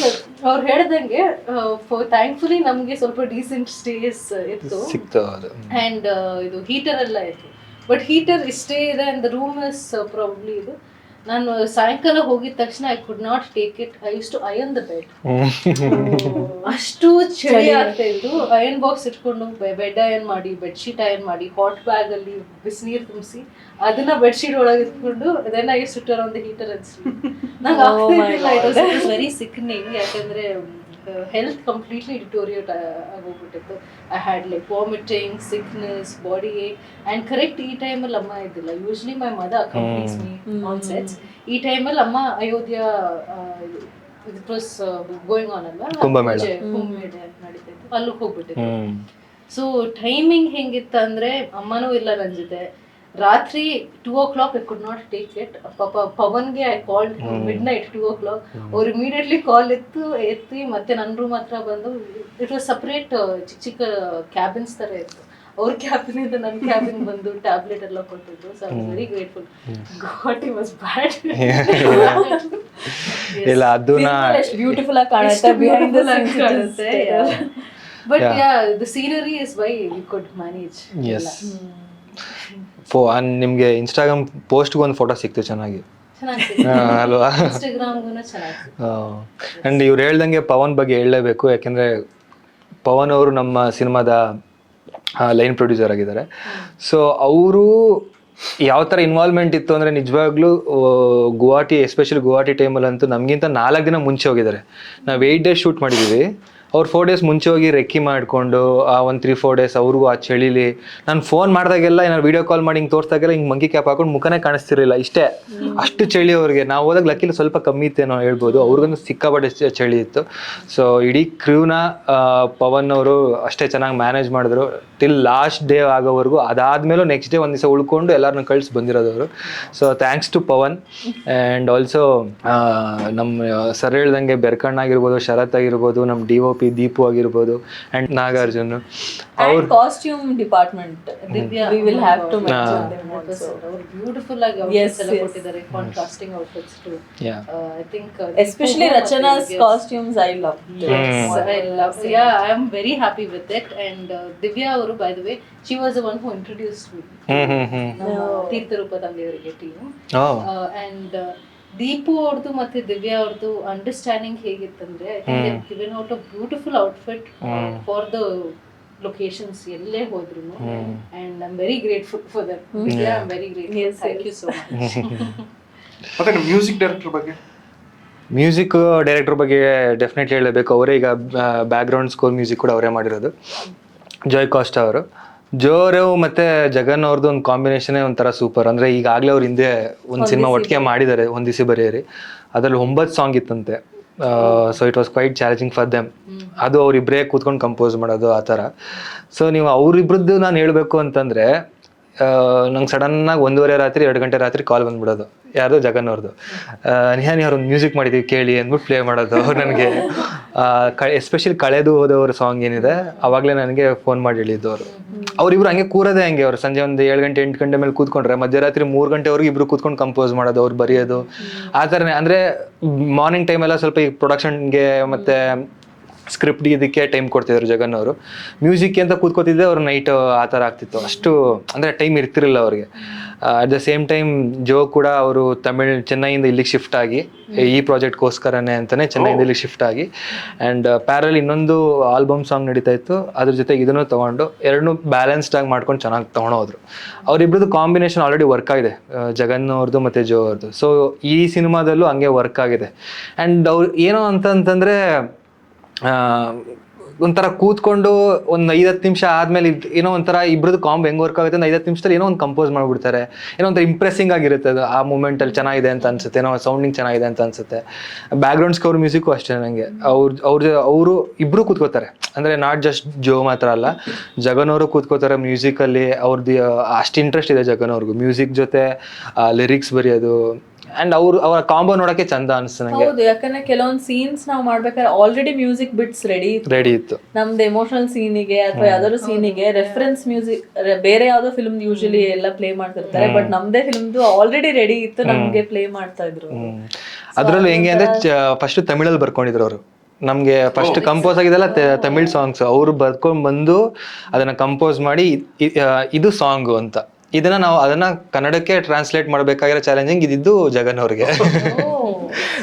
ಅವ್ರು ಹೇಳ್ದಂಗೆ ಥ್ಯಾಂಕ್ಫುಲಿ ನಮಗೆ ಸ್ವಲ್ಪ ಡೀಸೆಂಟ್ ಸ್ಟೇಸ್ ಇತ್ತು ಆ್ಯಂಡ್ ಇದು ಹೀಟರ್ ಎಲ್ಲ ಇತ್ತು. ಬಟ್ ಹೀಟರ್ ಇಷ್ಟೇ ಇದೆ and the room is probably ಇದು. ನಾನು ಸಾಯಂಕಾಲ ಹೋಗಿದ ತಕ್ಷಣ I could not take it. I used to iron the bed. ಅಷ್ಟು ಚಳಿ ಆಗ್ತಾ ಇದ್ದು. ಅಯನ್ ಬಾಕ್ಸ್ ಇಟ್ಕೊಂಡು ಬೆಡ್ ಅಯನ್ ಮಾಡಿ, ಬೆಡ್ಶೀಟ್ ಅಯನ್ ಮಾಡಿ, ಹಾಟ್ ಬ್ಯಾಗ್ ಅಲ್ಲಿ ಬಿಸಿನೀರು ತುಂಬಿಸಿ ಅದನ್ನ ಬೆಡ್ಶೀಟ್ ಒಳಗೆ ಇಟ್ಕೊಂಡು then I used to turn on the heater and sleep. ನಂಗೆ ಆಗ್ತಿರ್ಲಿಲ್ಲ. It was very sickening. ಯಾಕಂದ್ರೆ ಹೆಲ್ತ್ ಕಂಪ್ಲೀಟ್ಲಿ ಡಿಟೋರಿಯೇಟ್ ಆಗೋಗ್ಬಿಟ್ಟಿತ್ತು. I had like vomiting, sickness, body ache. And correct ಈ ಟೈಮಲ್ಲಿ ಅಮ್ಮ ಇದ್ದಿಲ್ಲ. Usually my mother accompanies me on sets. ಈ ಟೈಮಲ್ಲಿ ಅಮ್ಮ Ayodhya it was going on ಅಲ್ವಾ, ಕುಂಭಮೇಳ ನಡೀತಿತ್ತು, ಅಲ್ಲಿಗೆ ಹೋಗ್ಬಿಟ್ಟಿತ್ತು. ಸೊ ಟೈಮಿಂಗ್ ಹೆಂಗಿತ್ತು ಅಂದರೆ ಅಮ್ಮನೂ ಇಲ್ಲ ನನ್ನ ಜೊತೆ. ರಾತ್ರಿ 2 o'clock I could not take it. ಪಾಪ ಪವನ್ಗೆ I called midnight 2 o'clock. ಅವ್ರು ಇಮಿಡಿಯೇಟ್ಲಿ ಕಾಲ್ ಎತ್ತಿ ಮತ್ತೆ ನನ್ನ ರೂಮ್ ಹತ್ರ ಬಂದು, ಇಟ್ ವಾಸ್ ಸಪ್ರೇಟ್ ಚಿಕ್ಕ ಕ್ಯಾಬಿನ್ಸ್ ಥರ ಇತ್ತು. ಅವ್ರ ಕ್ಯಾಬಿನಿಂದ ನನ್ನ ಕ್ಯಾಬಿನ್ ಬಂದು ಟ್ಯಾಬ್ಲೆಟ್ ಎಲ್ಲ ಕೊಟ್ಟಿದ್ರು. So I was very grateful. Guwahati was bad. ಇಲ್ಲ ಅದನ್ನ ಬ್ಯೂಟಿಫುಲ್ ಆಗಿ ಕಾಣುತ್ತೆ ಬಿಹೈಂಡ್ ದ ಸೀನ್ಸ್ ಕಾಣುತ್ತೆ. But yeah the scenery is why we could manage. Yes ನಿಮಗೆ ಇನ್ಸ್ಟಾಗ್ರಾಮ್ ಪೋಸ್ಟ್ಗೆ ಒಂದು ಫೋಟೋ ಸಿಕ್ತು ಚೆನ್ನಾಗಿ ಅಲ್ವಾ? ಆ್ಯಂಡ್ ಇವ್ರು ಹೇಳ್ದಂಗೆ ಪವನ್ ಬಗ್ಗೆ ಹೇಳಲೇಬೇಕು. ಯಾಕೆಂದರೆ ಪವನ್ ಅವರು ನಮ್ಮ ಸಿನಿಮಾದ ಲೈನ್ ಪ್ರೊಡ್ಯೂಸರ್ ಆಗಿದ್ದಾರೆ. ಸೊ ಅವರು ಯಾವ ಥರ ಇನ್ವಾಲ್ವ್ಮೆಂಟ್ ಇತ್ತು ಅಂದರೆ ನಿಜವಾಗ್ಲೂ ಗುವಾಹಟಿ, ಎಸ್ಪೆಷಲಿ ಗುವಾಹಟಿ ಟೈಮಲ್ಲಂತೂ ನಮಗಿಂತ 4 ದಿನ ಮುಂಚೆ ಹೋಗಿದ್ದಾರೆ. ನಾವು 8 days ಶೂಟ್ ಮಾಡಿದ್ದೀವಿ. ಅವ್ರು 4 days ಮುಂಚೆ ಹೋಗಿ ರೆಕ್ಕಿ ಮಾಡಿಕೊಂಡು ಒಂದು 3-4 days ಅವ್ರಿಗೂ ಆ ಚಳಿಲಿ ನಾನು ಫೋನ್ ಮಾಡಿದಾಗೆಲ್ಲ ಏನಾದ್ರು ವೀಡಿಯೋ ಕಾಲ್ ಮಾಡಿ ಹಿಂಗೆ ತೋರಿಸ್ದಾಗೆಲ್ಲ ಹಿಂಗೆ ಮಂಕಿ ಕ್ಯಾಪ್ ಹಾಕೊಂಡು ಮುಖನೇ ಕಾಣಿಸ್ತಿರಲಿಲ್ಲ. ಇಷ್ಟೇ, ಅಷ್ಟು ಚಳಿ ಅವ್ರಿಗೆ. ನಾವು ಹೋದಾಗ ಲಕ್ಕಿಲಿ ಸ್ವಲ್ಪ ಕಮ್ಮಿ ಇತ್ತೇನೋ ಹೇಳ್ಬೋದು. ಅವ್ರಿಗೂ ಸಿಕ್ಕಾಪಟ್ಟೆ ಚಳಿ ಇತ್ತು. ಸೊ ಇಡೀ ಕ್ರೂನ ಪವನ್ ಅವರು ಅಷ್ಟೇ ಚೆನ್ನಾಗಿ ಮ್ಯಾನೇಜ್ ಮಾಡಿದ್ರು ಟಿಲ್ ಲಾಸ್ಟ್ ಡೇ ಆಗೋವರೆಗೂ. ಅದಾದಮೇಲೂ ನೆಕ್ಸ್ಟ್ ಡೇ ಒಂದು ದಿವಸ ಉಳ್ಕೊಂಡು ಎಲ್ಲರನ್ನೂ ಕಳಿಸಿ ಬಂದಿರೋದವರು. So thanks to Pavan. And also ನಮ್ಮ ಸರ್ ಹೇಳ್ದಂಗೆ ಬೆರ್ಕಣ್ಣಾಗಿರ್ಬೋದು, ಶರತ್ ಆಗಿರ್ಬೋದು, ನಮ್ಮ DOP ದೀಪು ಆಗಿರ್ಬೋದು, ಆ್ಯಂಡ್ ನಾಗಾರ್ಜುನ್. ಅವ್ರ costume department we will have to mention them also. ಅವರು ಬ್ಯೂಟಿಫುಲ್ ಆಗಿ ಔಟ್ಫಿಟ್ಸ್ ಎಲ್ಲ ಕೊಟ್ಟಿದ್ದಾರೆ, contrasting outfits too. I think especially Rachana's costumes I love. Yeah, I am very happy with it. And Divya ಅವರು, by the way, she was the one who introduced me Theertharoopa Thandeyavarige team. And Deepu ಅವ್ರದ್ದು ಮತ್ತೆ ದಿವ್ಯಾ ಅವ್ರದ್ದು understanding ಹೇಗಿತ್ತಂದ್ರೆ, I think they given out a beautiful outfit for the locations ಎಲ್ಲೇ ಹೋದ್ರು. And I am very grateful for that. Divya, I am very grateful. Thank you so much. ಮತ್ತೆ music director ಬಗ್ಗೆ definitely ಹೇಳಬೇಕು. ಅವರೇ ಈಗ ಬ್ಯಾಕ್ಗ್ರೌಂಡ್ ಸ್ಕೋರ್ ಮ್ಯೂಸಿಕ್ ಕೂಡ ಅವರೇ ಮಾಡಿರೋದು, ಜೋಯ್ ಕಾಸ್ಟಾ ಅವರು. ಜೋರು ಮತ್ತು ಜಗನ್ ಅವ್ರದ್ದು ಒಂದು ಕಾಂಬಿನೇಷನೇ ಒಂಥರ ಸೂಪರ್. ಅಂದರೆ ಈಗಾಗಲೇ ಅವ್ರು ಹಿಂದೆ ಒಂದು ಸಿನಿಮಾ ಒಟ್ಟಿಗೆ ಮಾಡಿದ್ದಾರೆ, ಒಂದಿಸಿ ಬರೆಯರಿ. ಅದರಲ್ಲಿ 9 ಸಾಂಗ್ ಇತ್ತಂತೆ. So it was quite challenging for them. ಅದು ಅವರಿಬ್ಬರೇ ಕೂತ್ಕೊಂಡು ಕಂಪೋಸ್ ಮಾಡೋದು ಆ ಥರ. ಸೊ ನೀವು ಅವರಿಬ್ರದ್ದು ನಾನು ಹೇಳಬೇಕು ಅಂತಂದರೆ, ನಂಗೆ ಸಡನ್ನಾಗಿ 1:30 ರಾತ್ರಿ 2 ಗಂಟೆ ರಾತ್ರಿ ಕಾಲ್ ಬಂದ್ಬಿಡೋದು, ಯಾರ್ದು ಜಗನ್ ಅವ್ರದ್ದು. ನಿಹಾನಿ ಅವ್ರೊಂದು ಮ್ಯೂಸಿಕ್ ಮಾಡಿದ್ದೀವಿ ಕೇಳಿ ಅಂದ್ಬಿಟ್ಟು ಪ್ಲೇ ಮಾಡೋದು. ಅವ್ರು ನನಗೆ ಎಸ್ಪೆಷಲಿ ಕಳೆದು ಹೋದವ್ರ ಸಾಂಗ್ ಏನಿದೆ ಅವಾಗಲೇ ನನಗೆ ಫೋನ್ ಮಾಡಿ ಹೇಳಿದ್ದು ಅವರು. ಅವರಿಬ್ರು ಹಂಗೆ ಕೂರೋದೇ ಹಂಗೆ. ಅವರು ಸಂಜೆ ಒಂದು 7 ಗಂಟೆ 8 ಗಂಟೆ ಮೇಲೆ ಕೂತ್ಕೊಂಡ್ರೆ ಮಧ್ಯರಾತ್ರಿ 3 ಗಂಟೆವರೆಗೂ ಇಬ್ರು ಕೂತ್ಕೊಂಡು ಕಂಪೋಸ್ ಮಾಡೋದು, ಅವ್ರು ಬರೆಯೋದು ಆ ಥರನೇ. ಅಂದರೆ ಮಾರ್ನಿಂಗ್ ಟೈಮೆಲ್ಲ ಸ್ವಲ್ಪ ಈ ಪ್ರೊಡಕ್ಷನ್ಗೆ ಮತ್ತು ಸ್ಕ್ರಿಪ್ಟ್ ಇದಕ್ಕೆ ಟೈಮ್ ಕೊಡ್ತಿದ್ರು ಜಗನ್ ಅವರು. ಮ್ಯೂಸಿಕ್ ಅಂತ ಕೂತ್ಕೋತಿದ್ದೆ ಅವ್ರು ನೈಟ್ ಆ ಥರ ಆಗ್ತಿತ್ತು. ಅಷ್ಟು ಅಂದರೆ ಟೈಮ್ ಇರ್ತಿರಲಿಲ್ಲ ಅವ್ರಿಗೆ. ಅಟ್ ದ ಸೇಮ್ ಟೈಮ್ ಜೋ ಕೂಡ ಅವರು ಚೆನ್ನೈಯಿಂದ ಇಲ್ಲಿಗೆ ಶಿಫ್ಟ್ ಆಗಿ ಈ ಪ್ರಾಜೆಕ್ಟ್ಗೋಸ್ಕರನೇ ಅಂತಲೇ ಚೆನ್ನೈಯಿಂದ ಇಲ್ಲಿಗೆ ಶಿಫ್ಟ್ ಆಗಿ ಆ್ಯಂಡ್ ಪ್ಯಾರಲ್ ಇನ್ನೊಂದು ಆಲ್ಬಮ್ ಸಾಂಗ್ ನಡೀತಾ ಇತ್ತು, ಅದ್ರ ಜೊತೆಗೆ ಇದನ್ನು ತೊಗೊಂಡು ಎರಡನ್ನೂ ಬ್ಯಾಲೆನ್ಸ್ಡ್ ಆಗಿ ಮಾಡ್ಕೊಂಡು ಚೆನ್ನಾಗಿ ತೊಗೊಂಡೋದ್ರು. ಅವರಿಬ್ರದ್ದು ಕಾಂಬಿನೇಷನ್ ಆಲ್ರೆಡಿ ವರ್ಕ್ ಆಗಿದೆ, ಜಗನ್ ಅವ್ರದ್ದು ಮತ್ತು ಜೋ ಅವ್ರದ್ದು. ಸೊ ಈ ಸಿನಿಮಾದಲ್ಲೂ ಹಂಗೆ ವರ್ಕ್ ಆಗಿದೆ. ಆ್ಯಂಡ್ ಅವ್ರು ಏನೋ ಅಂತಂತಂದರೆ ಒಂಥರ ಕೂತ್ಕೊಂಡು ಒಂದು 5-10 ನಿಮಿಷ ಆದಮೇಲೆ ಏನೋ ಒಂಥರ ಇಬ್ಬರದ್ದು ಕಾಂಬ್ ಹೆಂಗೆ ವರ್ಕ್ ಆಗುತ್ತೆ, 5-10 ನಿಮಿಷದಲ್ಲಿ ಏನೋ ಒಂದು ಕಂಪೋಸ್ ಮಾಡಿಬಿಡ್ತಾರೆ. ಏನೋ ಒಂಥರ ಇಂಪ್ರೆಸಿಂಗ್ ಆಗಿರುತ್ತೆ ಅದು. ಆ ಮೂಮೆಂಟಲ್ಲಿ ಚೆನ್ನಾಗಿದೆ ಅಂತ ಅನ್ಸುತ್ತೆ, ಏನೋ ಸೌಂಡಿಂಗ್ ಚೆನ್ನಾಗಿದೆ ಅಂತ ಅನ್ಸುತ್ತೆ. ಬ್ಯಾಕ್ಗ್ರೌಂಡ್ ಸ್ಕೋರ್ ಮ್ಯೂಸಿಕ್ಕು ಅಷ್ಟೇ ನನಗೆ ಅವರು ಇಬ್ಬರು ಕೂತ್ಕೋತಾರೆ. ಅಂದರೆ ನಾಟ್ ಜಸ್ಟ್ ಜೋ ಮಾತ್ರ ಅಲ್ಲ, ಜಗನ್ ಅವರು ಕೂತ್ಕೋತಾರೆ ಮ್ಯೂಸಿಕಲ್ಲಿ. ಅವ್ರದ್ದು ಅಷ್ಟು ಇಂಟ್ರೆಸ್ಟ್ ಇದೆ ಜಗನ್ ಅವ್ರಿಗೂ ಮ್ಯೂಸಿಕ್ ಜೊತೆ ಲಿರಿಕ್ಸ್ ಬರೆಯೋದು. ಅಂಡ್ ಅವರ ಕಾಂಬೋ ನೋಡಕ್ಕೆ ಚಂದ ಅನಿಸ್ತು ನಂಗೆ. ಹೌದು, ಯಾಕಂದ್ರೆ ಕೆಲವೊಂದು ಸೀನ್ಸ್ ನಾವು ಮಾಡ್ಬೇಕಾದ್ರೆ ಆಲ್ರೆಡಿ ಮ್ಯೂಸಿಕ್ ಬಿಟ್ಸ್ ರೆಡಿ ಇತ್ತು. ನಮ್ದು ಎಮೋಷನಲ್ ಸೀನಿಗೆ ಅಥವಾ ಯಾವ್ದಾದ್ರು ಸೀನಿಗೆ ರೆಫರೆನ್ಸ್ ಮ್ಯೂಸಿಕ್ ಬೇರೆ ಯಾವ್ದೋ ಫಿಲ್ಮ್ ಯೂಶಲಿ ಎಲ್ಲ ಪ್ಲೇ ಮಾಡ್ತಿರ್ತಾರೆ, ಬಟ್ ನಮ್ದೇ ಫಿಲ್ಮ್ದು ಆಲ್ರೆಡಿ ರೆಡಿ ಇತ್ತು, ನಮ್ಗೆ ಪ್ಲೇ ಮಾಡ್ತಾ ಇದ್ರು. ಅದ್ರಲ್ಲೂ ಹೆಂಗೆ ಅಂದ್ರೆ ಫಸ್ಟ್ ತಮಿಳಲ್ಲಿ ಬರ್ಕೊಂಡಿದ್ರು ಅವರು. ನಮಗೆ ಫಸ್ಟ್ ಕಂಪೋಸ್ ಆಗಿದೆಲ್ಲ ತಮಿಳ್ ಸಾಂಗ್ಸ್ ಅವ್ರು ಬರ್ಕೊಂಡು ಬಂದು ಅದನ್ನ ಕಂಪೋಸ್ ಮಾಡಿ ಇದು ಸಾಂಗು ಅಂತ. ಅದನ್ನ ಕನ್ನಡಕ್ಕೆ ಟ್ರಾನ್ಸ್ಲೇಟ್ ಮಾಡ್ಬೇಕಾಗಿರೋ ಚಾಲೆಂಜಿಂಗ್ ಇದಿದ್ದು ಜಗನ್ ಅವ್ರಿಗೆ.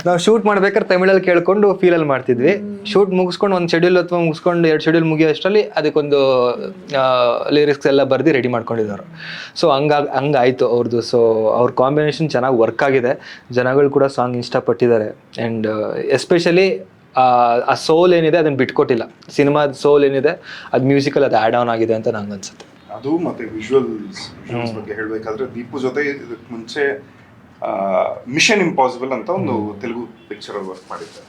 ನಾವು ಶೂಟ್ ಮಾಡ್ಬೇಕಾದ್ರೆ ತಮಿಳಲ್ಲಿ ಕೇಳ್ಕೊಂಡು ಫೀಲಲ್ಲಿ ಮಾಡ್ತಿದ್ವಿ. ಶೂಟ್ ಮುಗಿಸ್ಕೊಂಡು ಒಂದು ಶೆಡ್ಯೂಲ್ ಅಥವಾ ಮುಗಿಸ್ಕೊಂಡು 2 ಶೆಡ್ಯೂಲ್ ಮುಗಿಯೋ ಅಷ್ಟರಲ್ಲಿ ಅದಕ್ಕೊಂದು ಲಿರಿಕ್ಸ್ ಎಲ್ಲ ಬರ್ದು ರೆಡಿ ಮಾಡ್ಕೊಂಡಿದ್ದಾರೆ. ಸೊ ಹಂಗಾಯ್ತು ಅವ್ರದ್ದು. ಸೊ ಅವ್ರ ಕಾಂಬಿನೇಷನ್ ಚೆನ್ನಾಗಿ ವರ್ಕ್ ಆಗಿದೆ, ಜನಗಳು ಕೂಡ ಸಾಂಗ್ ಇಷ್ಟಪಟ್ಟಿದ್ದಾರೆ. ಆ್ಯಂಡ್ ಎಸ್ಪೆಷಲಿ ಆ ಸೋಲ್ ಏನಿದೆ ಅದನ್ನ ಬಿಟ್ಕೊಟ್ಟಿಲ್ಲ. ಸಿನಿಮಾದ ಸೋಲ್ ಏನಿದೆ ಅದು ಮ್ಯೂಸಿಕಲ್ ಅದು ಆ್ಯಡ್ ಆನ್ ಆಗಿದೆ ಅಂತ ನಂಗೆ ಅನ್ಸುತ್ತೆ. ಅದು ಮತ್ತೆ ವಿಜುವಲ್ಸ್ ಬಗ್ಗೆ ಹೇಳಬೇಕಾದ್ರೆ ದೀಪು ಜೊತೆ ಇದಕ್ಕೆ ಮುಂಚೆ ಮಿಷನ್ ಇಂಪಾಸಿಬಲ್ ಅಂತ ಒಂದು ತೆಲುಗು ಪಿಕ್ಚರ್ ವರ್ಕ್ ಮಾಡಿದ್ದೆ.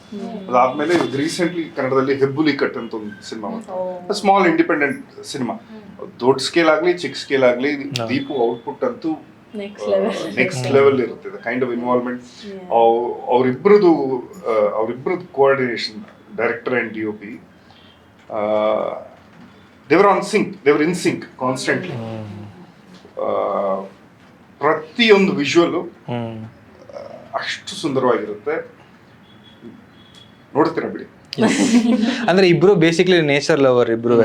ಅದಾದ್ಮೇಲೆ ರೀಸೆಂಟ್ಲಿ ಕನ್ನಡದಲ್ಲಿ ಹೆಬ್ಬುಲಿ ಕಟ್ ಅಂತ ಒಂದು ಸಿನಿಮಾ, ಸ್ಮಾಲ್ ಇಂಡಿಪೆಂಡೆಂಟ್ ಸಿನಿಮಾ. ದೊಡ್ಡ ಸ್ಕೇಲ್ ಆಗಲಿ ಚಿಕ್ಕ ಸ್ಕೇಲ್ ಆಗಲಿ ದೀಪು ಔಟ್ಪುಟ್ ಅಂತೂ ನೆಕ್ಸ್ಟ್ ಲೆವೆಲ್ ಇರುತ್ತೆ. ಕೈಂಡ್ ಆಫ್ ಇನ್ವಾಲ್ವ್ಮೆಂಟ್, ಅವರಿಬ್ಬರದು coordination, director and DOP, they were in sync constantly. ಪ್ರತಿಯೊಂದು ವಿಜುವಲ್ಲು ಅಷ್ಟು ಸುಂದರವಾಗಿರುತ್ತೆ, ನೋಡ್ತೀರಾ ಬಿಡಿ. ಅಂದ್ರೆ ಇಬ್ರು ಬೇಸಿಕ್ಲಿ ನೇಚರ್ ಲವರ್ ಇಬ್ರು.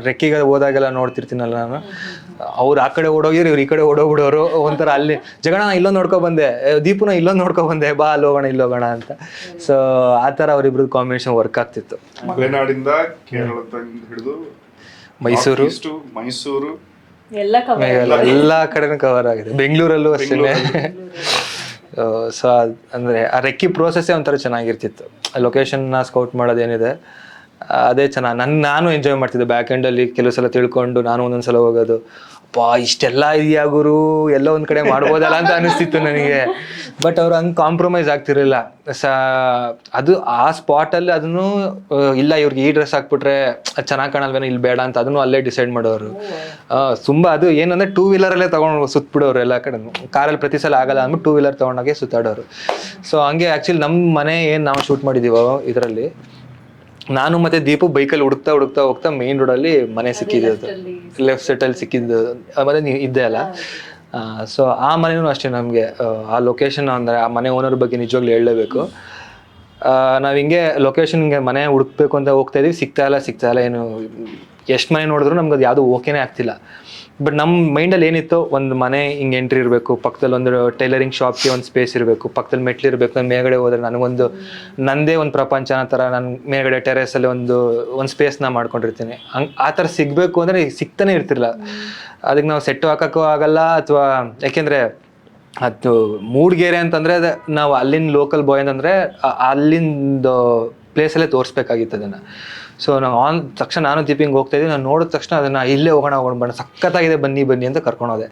ರೆಕ್ಕಿಗೆ ಹೋದಾಗೆಲ್ಲ ನೋಡ್ತಿರ್ತೀನಲ್ಲ ನಾನು, ಅವ್ರು ಆ ಕಡೆ ಓಡೋಗಿದ್ರು, ಇವ್ರು ಈ ಕಡೆ ಓಡೋಗ್ಬಿಡೋರು. ಒಂಥರ ಅಲ್ಲಿ ಜಗಣ ಹಿಲ್ಲೊಂದು ನೋಡ್ಕೊ ಬಂದೆ, ದೀಪುನ ಇಲ್ಲೊಂದು ನೋಡ್ಕೊ ಬಂದೆ, ಬಾ ಅಲ್ಲೋಗೋಣ ಇಲ್ಲೋಗೋಣ ಅಂತ. ಸೊ ಆ ಥರ ಅವರಿಬ್ರದ್ದು ಕಾಂಬಿನೇಷನ್ ವರ್ಕ್ ಆಗ್ತಿತ್ತು. ಮಲೆನಾಡಿಂದ ಕೇರಳದ ಹಿಡಿದು ಮೈಸೂರು ಎಲ್ಲ ಕಡೆನೂ ಕವರ್ ಆಗಿದೆ, ಬೆಂಗಳೂರಲ್ಲೂ ಅಷ್ಟೇ. ಸೊ ಅಂದರೆ ಆ ರೆಕ್ಕಿ ಪ್ರೋಸೆಸ್ಸೇ ಒಂಥರ ಚೆನ್ನಾಗಿರ್ತಿತ್ತು. ಲೊಕೇಶನ್ನ ಸ್ಕೌಟ್ ಮಾಡೋದೇನಿದೆ ಅದೇ ಚೆನ್ನಾಗಿ ನಾನು ಎಂಜಾಯ್ ಮಾಡ್ತಿದ್ದೆ. ಬ್ಯಾಕ್ ಎಂಡಲ್ಲಿ ಕೆಲವು ಸಲ ತಿಳ್ಕೊಂಡು ನಾನು ಒಂದೊಂದ್ಸಲ ಹೋಗೋದು, ಇಷ್ಟೆಲ್ಲ ಇದೆಯಾ ಗುರು, ಎಲ್ಲ ಒಂದು ಕಡೆ ಮಾಡ್ಬೋದಲ್ಲ ಅಂತ ಅನಿಸ್ತಿತ್ತು ನನಗೆ. ಬಟ್ ಅವ್ರು ಹಂಗೆ ಕಾಂಪ್ರಮೈಸ್ ಆಗ್ತಿರಲಿಲ್ಲ. ಅದು ಆ ಸ್ಪಾಟಲ್ಲಿ ಅದನ್ನು ಇಲ್ಲ ಇವ್ರಿಗೆ ಈ ಡ್ರೆಸ್ ಹಾಕ್ಬಿಟ್ರೆ ಅದು ಚೆನ್ನಾಗಿ ಕಾಣಲ್ವೇನೋ, ಇಲ್ಲಿ ಬೇಡ ಅಂತ ಅದನ್ನು ಅಲ್ಲೇ ಡಿಸೈಡ್ ಮಾಡೋರು. ತುಂಬ ಅದು ಏನಂದರೆ 2 ವೀಲರಲ್ಲೇ ತೊಗೊಂಡು ಸುತ್ತಬಿಡೋರು ಎಲ್ಲ ಕಡೆ. ಕಾರಲ್ಲಿ ಪ್ರತಿ ಸಲ ಆಗಲ್ಲ ಅಂದ್ಬಿಟ್ಟು 2 ವೀಲರ್ ತೊಗೊಂಡಾಗೆ ಸುತ್ತಾಡೋರು. ಸೊ ಹಂಗೆ ಆ್ಯಕ್ಚುಲಿ ನಮ್ಮ ಮನೆ ಏನು ನಾವು ಶೂಟ್ ಮಾಡಿದ್ದೀವೋ ಇದರಲ್ಲಿ, ನಾನು ಮತ್ತೆ ದೀಪು ಬೈಕಲ್ಲಿ ಹುಡುಕ್ತಾ ಹೋಗ್ತಾ ಮೇನ್ ರೋಡಲ್ಲಿ ಮನೆ ಸಿಕ್ಕಿದ್ದು, ಲೆಫ್ಟ್ ಸೈಡಲ್ಲಿ ಸಿಕ್ಕಿದ್ದು ಮತ್ತೆ ನೀವು ಇದ್ದೆ ಅಲ್ಲ. ಸೊ ಆ ಮನೆಯೂ ಅಷ್ಟೇ ನಮಗೆ ಆ ಲೊಕೇಶನ್ ಅಂದರೆ ಆ ಮನೆ ಓನರ್ ಬಗ್ಗೆ ನಿಜವಾಗ್ಲೂ ಹೇಳಲೇಬೇಕು. ನಾವು ಹಿಂಗೆ ಲೊಕೇಶನ್ಗೆ ಮನೆ ಹುಡುಕ್ಬೇಕು ಅಂತ ಹೋಗ್ತಾ ಇದೀವಿ, ಸಿಗ್ತಾ ಇಲ್ಲ. ಏನು ಎಷ್ಟು ಮನೆ ನೋಡಿದ್ರು ನಮ್ಗೆ ಅದು ಯಾವುದು ಓಕೆನೇ ಆಗ್ತಿಲ್ಲ. ಬಟ್ ನಮ್ಮ ಮೈಂಡಲ್ಲಿ ಏನಿತ್ತು, ಒಂದು ಮನೆ ಹಿಂಗೆ ಎಂಟ್ರಿ ಇರಬೇಕು, ಪಕ್ಕದಲ್ಲಿ ಒಂದು ಟೈಲರಿಂಗ್ ಶಾಪ್ಗೆ ಒಂದು ಸ್ಪೇಸ್ ಇರಬೇಕು, ಪಕ್ಕದಲ್ಲಿ ಮೆಟ್ಲಿರಬೇಕು. ನಾನು ಮೇಲ್ಗಡೆ ಹೋದರೆ ನನಗೊಂದು ನಂದೇ ಒಂದು ಪ್ರಪಂಚನ ಥರ ನಾನು ಮೇಲ್ಗಡೆ ಟೆರೇಸಲ್ಲಿ ಒಂದು ಸ್ಪೇಸ್ನ ಮಾಡ್ಕೊಂಡಿರ್ತೀನಿ. ಆ ಥರ ಸಿಗಬೇಕು ಅಂದರೆ ಸಿಗ್ತಾನೆ ಇರ್ತಿರಲ್ಲ. ಅದಕ್ಕೆ ನಾವು ಸೆಟ್ಟು ಹಾಕೋಕ್ಕೂ ಆಗಲ್ಲ, ಅಥವಾ ಯಾಕೆಂದರೆ ಅದು ಮೂಡಿಗೆರೆ ಅಂತಂದರೆ ನಾವು ಅಲ್ಲಿನ ಲೋಕಲ್ ಬಾಯ್ ಅಂತಂದರೆ ಅಲ್ಲಿಂದ ಪ್ಲೇಸಲ್ಲೇ ತೋರಿಸ್ಬೇಕಾಗಿತ್ತು ಅದನ್ನು. ಸೊ ನಾವು ತಕ್ಷಣ ನಾನು ದೀಪಿಂಗ್ ಹೋಗ್ತಾ ಇದ್ದೀವಿ, ನಾನು ನೋಡಿದ ತಕ್ಷಣ ಅದನ್ನು ಇಲ್ಲೇ ಹೋಗೋಣ ಬಣ್ಣ ಸಖತ್ತಾಗಿದೆ ಬನ್ನಿ ಅಂತ ಕರ್ಕೊಂಡೋದೆ.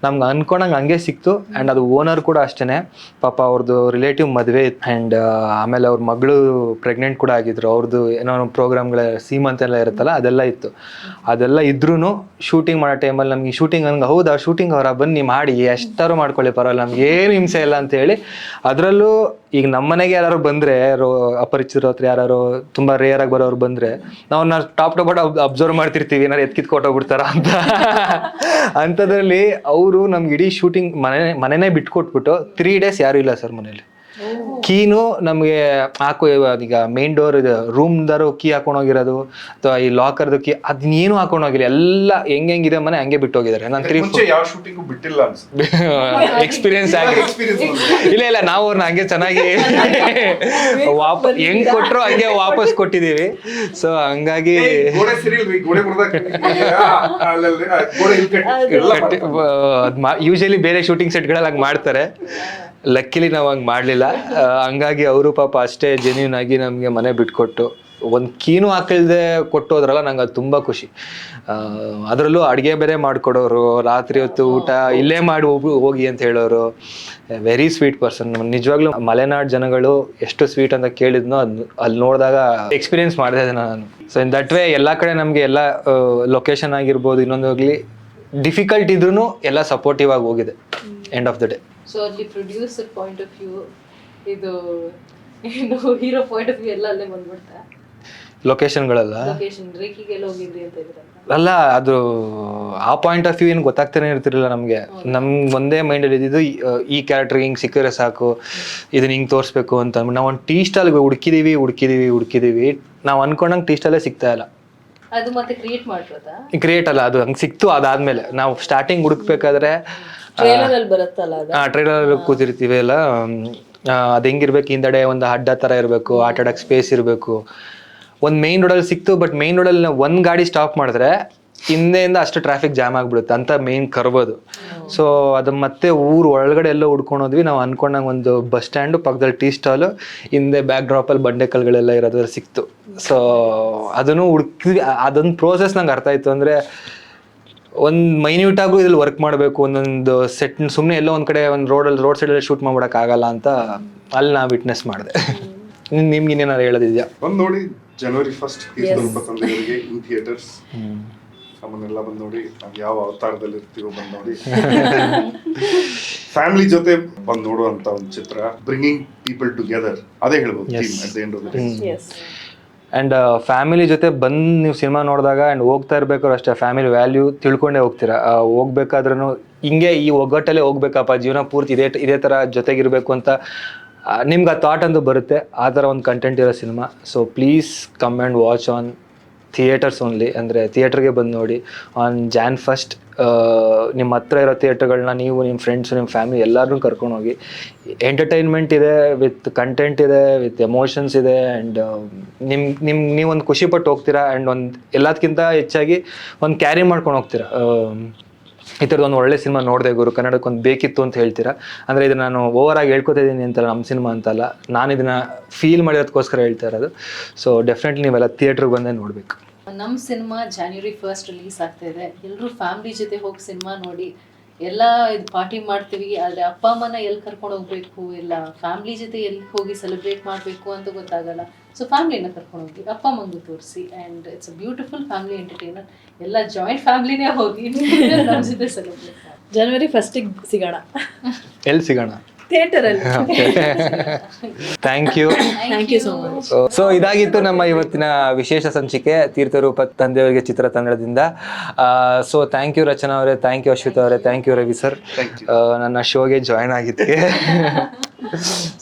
ನಮ್ಗೆ ಅನ್ಕೊಂಡಂಗೆ ಹಂಗೆ ಸಿಕ್ತು. ಆ್ಯಂಡ್ ಅದು ಓನರ್ ಕೂಡ ಅಷ್ಟೇ, ಪಾಪ ಅವ್ರದ್ದು ರಿಲೇಟಿವ್ ಮದುವೆ ಇತ್ತು. ಆ್ಯಂಡ್ ಆಮೇಲೆ ಅವ್ರ ಮಗಳು ಪ್ರೆಗ್ನೆಂಟ್ ಕೂಡ ಆಗಿದ್ರು. ಅವ್ರದ್ದು ಏನೋ ಪ್ರೋಗ್ರಾಮ್ಗಳ ಸೀಮಂತೆಲ್ಲ ಇರುತ್ತಲ್ಲ ಅದೆಲ್ಲ ಇತ್ತು. ಅದೆಲ್ಲ ಇದ್ರೂ ಶೂಟಿಂಗ್ ಮಾಡೋ ಟೈಮಲ್ಲಿ ನಮ್ಗೆ ಶೂಟಿಂಗ್ ಹಂಗೆ ಹೌದಾ ಶೂಟಿಂಗ್ ಅವರ ಬನ್ನಿ ಮಾಡಿ ಎಷ್ಟಾರು ಮಾಡ್ಕೊಳ್ಳಿ ಪರವಾಗಿಲ್ಲ, ನಮ್ಗೆ ಏನು ಹಿಂಸೆ ಇಲ್ಲ ಅಂತ ಹೇಳಿ. ಅದರಲ್ಲೂ ಈಗ ನಮ್ಮ ಮನೆಗೆ ಯಾರು ಬಂದರೆ, ಅಪರಿಚಿತರು ಹತ್ರ ಯಾರು ತುಂಬ ರೇರ್ ಆಗಿ ಬರೋರು ಬಂದರೆ ನಾವು ಟಾಪ್ ಟು ಬಾಟಮ್ ಅಬ್ಸರ್ವ್ ಮಾಡ್ತಿರ್ತೀವಿ, ಏನಾರು ಎತ್ಕಿತ್ಕೊಟ್ಟೋಗ್ಬಿಡ್ತಾರ ಅಂತ. ಅಂಥದ್ರಲ್ಲಿ ಅವರು ನಮ್ಗೆ ಇಡೀ ಶೂಟಿಂಗ್ ಮನೆನೇ ಬಿಟ್ಕೊಟ್ಬಿಟ್ಟು 3 days ಯಾರೂ ಇಲ್ಲ ಸರ್ ಮನೇಲಿ. ಕೀನು ನಮಗೆ ಈಗ ಮೇನ್ ಡೋರ್ ಇದು ರೂಮ್ದಾರು ಕೀ ಹಾಕೊಂಡೋಗಿರೋದು ಅಥವಾ ಈ ಲಾಕರ್ದು ಕೀ ಅದನ್ನೇನು ಹಾಕೊಂಡೋಗಿಲ್ಲ, ಎಲ್ಲ ಹೆಂಗಿದೆ ಮನೆ ಹಂಗೆ ಬಿಟ್ಟು ಹೋಗಿದ್ದಾರೆ. ನಾನು ಮುಂಚೆ ಯಾವ ಶೂಟಿಂಗು ಬಿಟ್ಟಿಲ್ಲ ಅನ್ಸುತ್ತೆ. ಎಕ್ಸ್ಪೀರಿಯನ್ಸ್ ಆಗಿ ಇಲ್ಲ ನಾವು ಅವ್ರನ್ನ ಹಂಗೆ ಚೆನ್ನಾಗಿ ಹೆಂಗ್ ಕೊಟ್ರು ಹಂಗೆ ವಾಪಸ್ ಕೊಟ್ಟಿದೀವಿ. ಸೊ ಹಂಗಾಗಿ ಗೋಡೆ ಸರಿಲ್ ಗೋಡೆ ಯೂಶಲಿ ಬೇರೆ ಶೂಟಿಂಗ್ ಸೆಟ್ಗಳಲ್ಲಿ ಹಂಗೆ ಮಾಡ್ತಾರೆ. ಲಕ್ಕಿಲಿ ನಾವು ಹಂಗೆ ಮಾಡಲಿಲ್ಲ. ಹಂಗಾಗಿ ಅವರು ಪಾಪ ಅಷ್ಟೇ ಜೆನ್ಯೂನ್ ಆಗಿ ನಮಗೆ ಮನೆ ಬಿಟ್ಕೊಟ್ಟು ಒಂದು ಕೀನು ಹಾಕಿಲ್ದೆ ಕೊಟ್ಟು ಹೋದ್ರಲ್ಲ, ನಂಗೆ ಅದು ತುಂಬ ಖುಷಿ. ಅದರಲ್ಲೂ ಅಡುಗೆ ಬೇರೆ ಮಾಡಿಕೊಡೋರು, ರಾತ್ರಿ ಹೊತ್ತು ಊಟ ಇಲ್ಲೇ ಮಾಡಿ ಹೋಗಿ ಅಂತ ಹೇಳೋರು. Very sweet person. ನಿಜವಾಗ್ಲೂ ಮಲೆನಾಡು ಜನಗಳು ಎಷ್ಟು ಸ್ವೀಟ್ ಅಂತ ಕೇಳಿದ್ನೋ ಅಲ್ಲಿ ನೋಡಿದಾಗ ಎಕ್ಸ್ಪೀರಿಯನ್ಸ್ ಮಾಡಿದೆ ನಾನು. ಸೊ ಇನ್ ದಟ್ ವೇ ಎಲ್ಲ ಕಡೆ ನಮಗೆ ಎಲ್ಲ ಲೊಕೇಶನ್ ಆಗಿರ್ಬೋದು, ಇನ್ನೊಂದು ಹೋಗ್ಲಿ ಡಿಫಿಕಲ್ಟ್ ಇದ್ರೂ ಎಲ್ಲ ಸಪೋರ್ಟಿವ್ ಆಗಿ ಹೋಗಿದೆ end of the day. So ಅಲ್ಲಿ ಪ್ರೊಡ್ಯೂಸರ್ ಪಾಯಿಂಟ್ ಆಫ್ ವ್ಯೂ, ಇದು ಏನು ಹೀರೋ ಪಾಯಿಂಟ್ ಆಫ್ ವ್ಯೂ ಎಲ್ಲ ಅಲ್ಲೇ ಬಂದ್ಬಿಡ್ತಾ? ಲೊಕೇಶನ್ಗಳೆಲ್ಲ ಲೊಕೇಶನ್ ರೇಖಿಗೆಲ್ಲ ಹೋಗಿದ್ರಿ ಅಂತ ಇದ್ರಲ್ಲ? ಅಲ್ಲ, ಅದು ಆ ಪಾಯಿಂಟ್ ಆಫ್ ವ್ಯೂ ಏನು ಗೊತ್ತಾಗ್ತಾನೆ ಇರ್ತಿರಲಿಲ್ಲ ನಮಗೆ. ನಮ್ಗೆ ಒಂದೇ ಮೈಂಡಲ್ಲಿ ಇದ್ದಿದ್ದು ಈ ಕ್ಯಾರೆಕ್ಟರ್ ಹಿಂಗೆ ಸಿಕ್ಕಿದ್ರೆ ಸಾಕು, ಇದನ್ನ ಹಿಂಗೆ ತೋರಿಸ್ಬೇಕು ಅಂತ. ನಾವು ಒಂದು ಟೀ ಸ್ಟಾಲ್ಗೆ ಹುಡುಕಿದೀವಿ, ನಾವು ಅನ್ಕೊಂಡಂಗೆ ಟೀ ಸ್ಟಾಲೇ ಸಿಗ್ತಾ ಇಲ್ಲ. ಅದು ಮತ್ತೆ ಕ್ರಿಯೇಟ್ ಮಾಡ್ಬೋದಾ? ಕ್ರಿಯೇಟ್ ಅಲ್ಲ, ಅದು ಹಂಗೆ ಸಿಕ್ತು. ಅದಾದ್ಮೇಲೆ ನಾವು ಸ್ಟಾರ್ಟಿಂಗ್ ಹುಡುಕ್ಬೇಕಾದ್ರೆ ಟ್ರೇಲರಲ್ಲಿ ಬರುತ್ತಲ್ಲ ಅದು, ಟ್ರೈಲರ್ ಕೂತಿರ್ತೀವಿ ಅಲ್ಲ, ಅದು ಹೆಂಗಿರ್ಬೇಕು, ಹಿಂದಡೆ ಒಂದು ಅಡ್ಡ ಥರ ಇರಬೇಕು, ಆಟ ಆಡೋಕ್ಕೆ ಸ್ಪೇಸ್ ಇರಬೇಕು. ಒಂದು ಮೇನ್ ರೋಡಲ್ಲಿ ಸಿಕ್ತು, ಬಟ್ ಮೇನ್ ರೋಡಲ್ಲಿ ನಾವು ಒಂದು ಗಾಡಿ ಸ್ಟಾಪ್ ಮಾಡಿದ್ರೆ ಹಿಂದೆಯಿಂದ ಅಷ್ಟು ಟ್ರಾಫಿಕ್ ಜಾಮ್ ಆಗಿಬಿಡುತ್ತೆ ಅಂತ ಮೇನ್ ಕರ್ಬೋದು. ಸೊ ಅದು ಮತ್ತೆ ಊರು ಒಳಗಡೆ ಎಲ್ಲ ಹುಡ್ಕೊಂಡೋದ್ವಿ. ನಾವು ಅನ್ಕೊಂಡಂಗೆ ಒಂದು ಬಸ್ ಸ್ಟ್ಯಾಂಡು ಪಕ್ಕದಲ್ಲಿ ಟೀ ಸ್ಟಾಲು, ಹಿಂದೆ ಬ್ಯಾಕ್ ಡ್ರಾಪಲ್ಲಿ ಬಂಡೆ ಕಲ್ಗಳೆಲ್ಲ ಇರೋದ್ರ ಸಿಕ್ತು. ಸೊ ಅದನ್ನು ಹುಡುಕಿದ್ವಿ. ಅದೊಂದು ಪ್ರೋಸೆಸ್ ನಂಗೆ ಅರ್ಥ ಆಯಿತು. ಅಂದರೆ ಒಂದು ಮೈನ್ಯೂಟಾಗೂ ಇದ್ರಲ್ಲಿ ವರ್ಕ್ ಮಾಡಬೇಕು, ಒಂದೊಂದು ಸೆಟ್ ಸುಮ್ಮನೆ ಎಲ್ಲೋ ಒಂದು ಕಡೆ ಒಂದು ರೋಡ್ ಸೈಡಲ್ಲಿ ಶೂಟ್ ಮಾಡ್ಬಿಡೋಕ್ಕಾಗಲ್ಲ ಅಂತ ಅಲ್ಲಿ ನಾವು ವಿಟ್ನೆಸ್ ಮಾಡಿದೆ. ನಿಮ್ಗೆ ಇನ್ನೇನಾರು ಹೇಳೋದಿದೆಯಾ? ಬಂದು ನೋಡಿ January 1st ತಂದೆಯವರಿಗೆ ಇನ್ ಥಿಯೇಟರ್ಸ್. ನಮ್ಮನ್ನೆಲ್ಲ ಬಂದು ನೋಡಿ, ನಾವು ಯಾವ ಅವತಾರದಲ್ಲಿ ಇರ್ತೀವೋ ಬಂದು ನೋಡಿ. ಫ್ಯಾಮಿಲಿ ಜೊತೆ ಬಂದು ನೋಡುವಂತ ಒಂದು ಚಿತ್ರ, ಬ್ರಿಂಗಿಂಗ್ ಪೀಪಲ್ ಟುಗೆದರ್, ಅದೇ ಹೇಳ್ಬೋದು at the end of the day. And family ಜೊತೆ ಬಂದು ನೀವು ಸಿನಿಮಾ ನೋಡಿದಾಗ ಆ್ಯಂಡ್ ಹೋಗ್ತಾ ಇರಬೇಕಾದ್ರೆ ಅಷ್ಟೇ ಫ್ಯಾಮಿಲಿ ವ್ಯಾಲ್ಯೂ ತಿಳ್ಕೊಂಡೇ ಹೋಗ್ತೀರಾ. ಹೋಗ್ಬೇಕಾದ್ರೂ ಹಿಂಗೆ ಈ ಒಗ್ಗಟ್ಟಲ್ಲೇ ಹೋಗ್ಬೇಕಪ್ಪ, ಜೀವನ ಪೂರ್ತಿ ಇದೇ ಥರ ಜೊತೆಗಿರಬೇಕು ಅಂತ ನಿಮ್ಗೆ ಆ ಥಾಟ್ ಅಂತೂ ಬರುತ್ತೆ. ಆ ಥರ ಒಂದು ಕಂಟೆಂಟ್ ಇರೋ cinema. So please come and watch on theatres only. ಅಂದರೆ ಥಿಯೇಟ್ರಿಗೆ ಬಂದು ನೋಡಿ ಆನ್ Jan 1st. ನಿಮ್ಮ ಹತ್ರ ಇರೋ ಥಿಯೇಟರ್ಗಳನ್ನ ನೀವು, ನಿಮ್ಮ ಫ್ರೆಂಡ್ಸು, ನಿಮ್ಮ ಫ್ಯಾಮಿಲಿ ಎಲ್ಲರನ್ನೂ ಕರ್ಕೊಂಡೋಗಿ. ಎಂಟರ್ಟೈನ್ಮೆಂಟ್ ಇದೆ, ವಿತ್ ಕಂಟೆಂಟ್ ಇದೆ, ವಿತ್ ಎಮೋಷನ್ಸ್ ಇದೆ. ಆ್ಯಂಡ್ ನೀವೊಂದು ಖುಷಿಪಟ್ಟು ಹೋಗ್ತೀರಾ. ಆ್ಯಂಡ್ ಒಂದು ಎಲ್ಲದಕ್ಕಿಂತ ಹೆಚ್ಚಾಗಿ ಒಂದು ಕ್ಯಾರಿ ಮಾಡ್ಕೊಂಡು ಹೋಗ್ತೀರಾ. ಈ ಥರದ್ದು ಒಂದು ಒಳ್ಳೆ ಸಿನಿಮಾ ನೋಡಿದೆ ಗುರು, ಕನ್ನಡಕ್ಕೆ ಒಂದು ಬೇಕಿತ್ತು ಅಂತ ಹೇಳ್ತೀರಾ. ಅಂದರೆ ಇದನ್ನು ನಾನು ಓವರಾಗಿ ಹೇಳ್ಕೊತಾ ಇದ್ದೀನಿ ಅಂತಲ್ಲ, ನಮ್ಮ ಸಿನಿಮಾ ಅಂತಲ್ಲ, ನಾನು ಇದನ್ನು ಫೀಲ್ ಮಾಡಿರೋದಕ್ಕೋಸ್ಕರ ಹೇಳ್ತಾ ಇರೋದು. ಸೊ ಡೆಫಿನೆಟ್ಲಿ ನೀವೆಲ್ಲ ಥಿಯೇಟ್ರಿಗೆ ಬಂದೇ ನೋಡಬೇಕು. ನಮ್ಮ ಸಿನಿಮಾ January 1st ರಿಲೀಸ್ ಆಗ್ತಾ ಇದೆ. ಎಲ್ಲರೂ ಫ್ಯಾಮಿಲಿ ಜೊತೆ ಹೋಗಿ ಸಿನಿಮಾ ನೋಡಿ. ಎಲ್ಲ ಇದು ಪಾರ್ಟಿ ಮಾಡ್ತೀವಿ, ಆದರೆ ಅಪ್ಪ ಅಮ್ಮನ ಎಲ್ಲಿ ಕರ್ಕೊಂಡು ಹೋಗ್ಬೇಕು, ಇಲ್ಲ ಫ್ಯಾಮಿಲಿ ಜೊತೆ ಎಲ್ಲಿ ಹೋಗಿ ಸೆಲೆಬ್ರೇಟ್ ಮಾಡಬೇಕು ಅಂತ ಗೊತ್ತಾಗಲ್ಲ. ಸೊ ಫ್ಯಾಮಿಲಿನ ಕರ್ಕೊಂಡು ಹೋಗಿ, ಅಪ್ಪ ಅಮ್ಮಂಗೂ ತೋರಿಸಿ. And it's a beautiful family entertainer. ಎಲ್ಲ ಜಾಯಿಂಟ್ ಫ್ಯಾಮಿಲಿನೇ ಹೋಗಿ ನಮ್ಮ ಜೊತೆ ಸೆಲೆಬ್ರೇಟ್ ಮಾಡಿ. January 1st ಸಿಗೋಣ. ಎಲ್ಲಿ ಸಿಗೋಣ? ಥಿಯೇಟರಲ್ಲಿ. Thank you so much. So ಇದಾಗಿತ್ತು ನಮ್ಮ ಇವತ್ತಿನ ವಿಶೇಷ ಸಂಚಿಕೆ ತೀರ್ಥರೂಪ ತಂದೆಯವರಿಗೆ ಚಿತ್ರತಂಡದಿಂದ. ಸೊ ಥ್ಯಾಂಕ್ ಯು ರಚನಾ ಅವರೇ, ಥ್ಯಾಂಕ್ ಯು ಅಶ್ವಿತಾ ಅವರೇ, ಥ್ಯಾಂಕ್ ಯು ರವಿ ಸರ್ ನನ್ನ ಶೋಗೆ ಜಾಯ್ನ್ ಆಗಿದ್ದಕ್ಕೆ.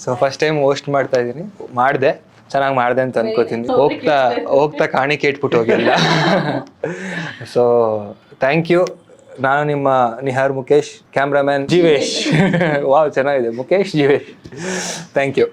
ಸೊ ಫಸ್ಟ್ ಟೈಮ್ ಹೋಸ್ಟ್ ಮಾಡ್ತಾ ಇದ್ದೀನಿ, ಮಾಡಿದೆ, ಚೆನ್ನಾಗಿ ಮಾಡಿದೆ ಅಂತ ಅನ್ಕೋತೀನಿ. ಹೋಗ್ತಾ ಕಾಣಿಕೆ ಇಟ್ಬಿಟ್ಟು ಹೋಗಿಲ್ಲ. So thank you. ನಾನು ನಿಮ್ಮ ನಿಹಾರ್ ಮುಖೇಶ್, ಕ್ಯಾಮ್ರಾಮ್ಯಾನ್ ಜೀವೇಶ್. ವಾವ್, ಚೆನ್ನಾಗಿದೆ, ಮುಖೇಶ್ ಜೀವೇಶ್. Thank you.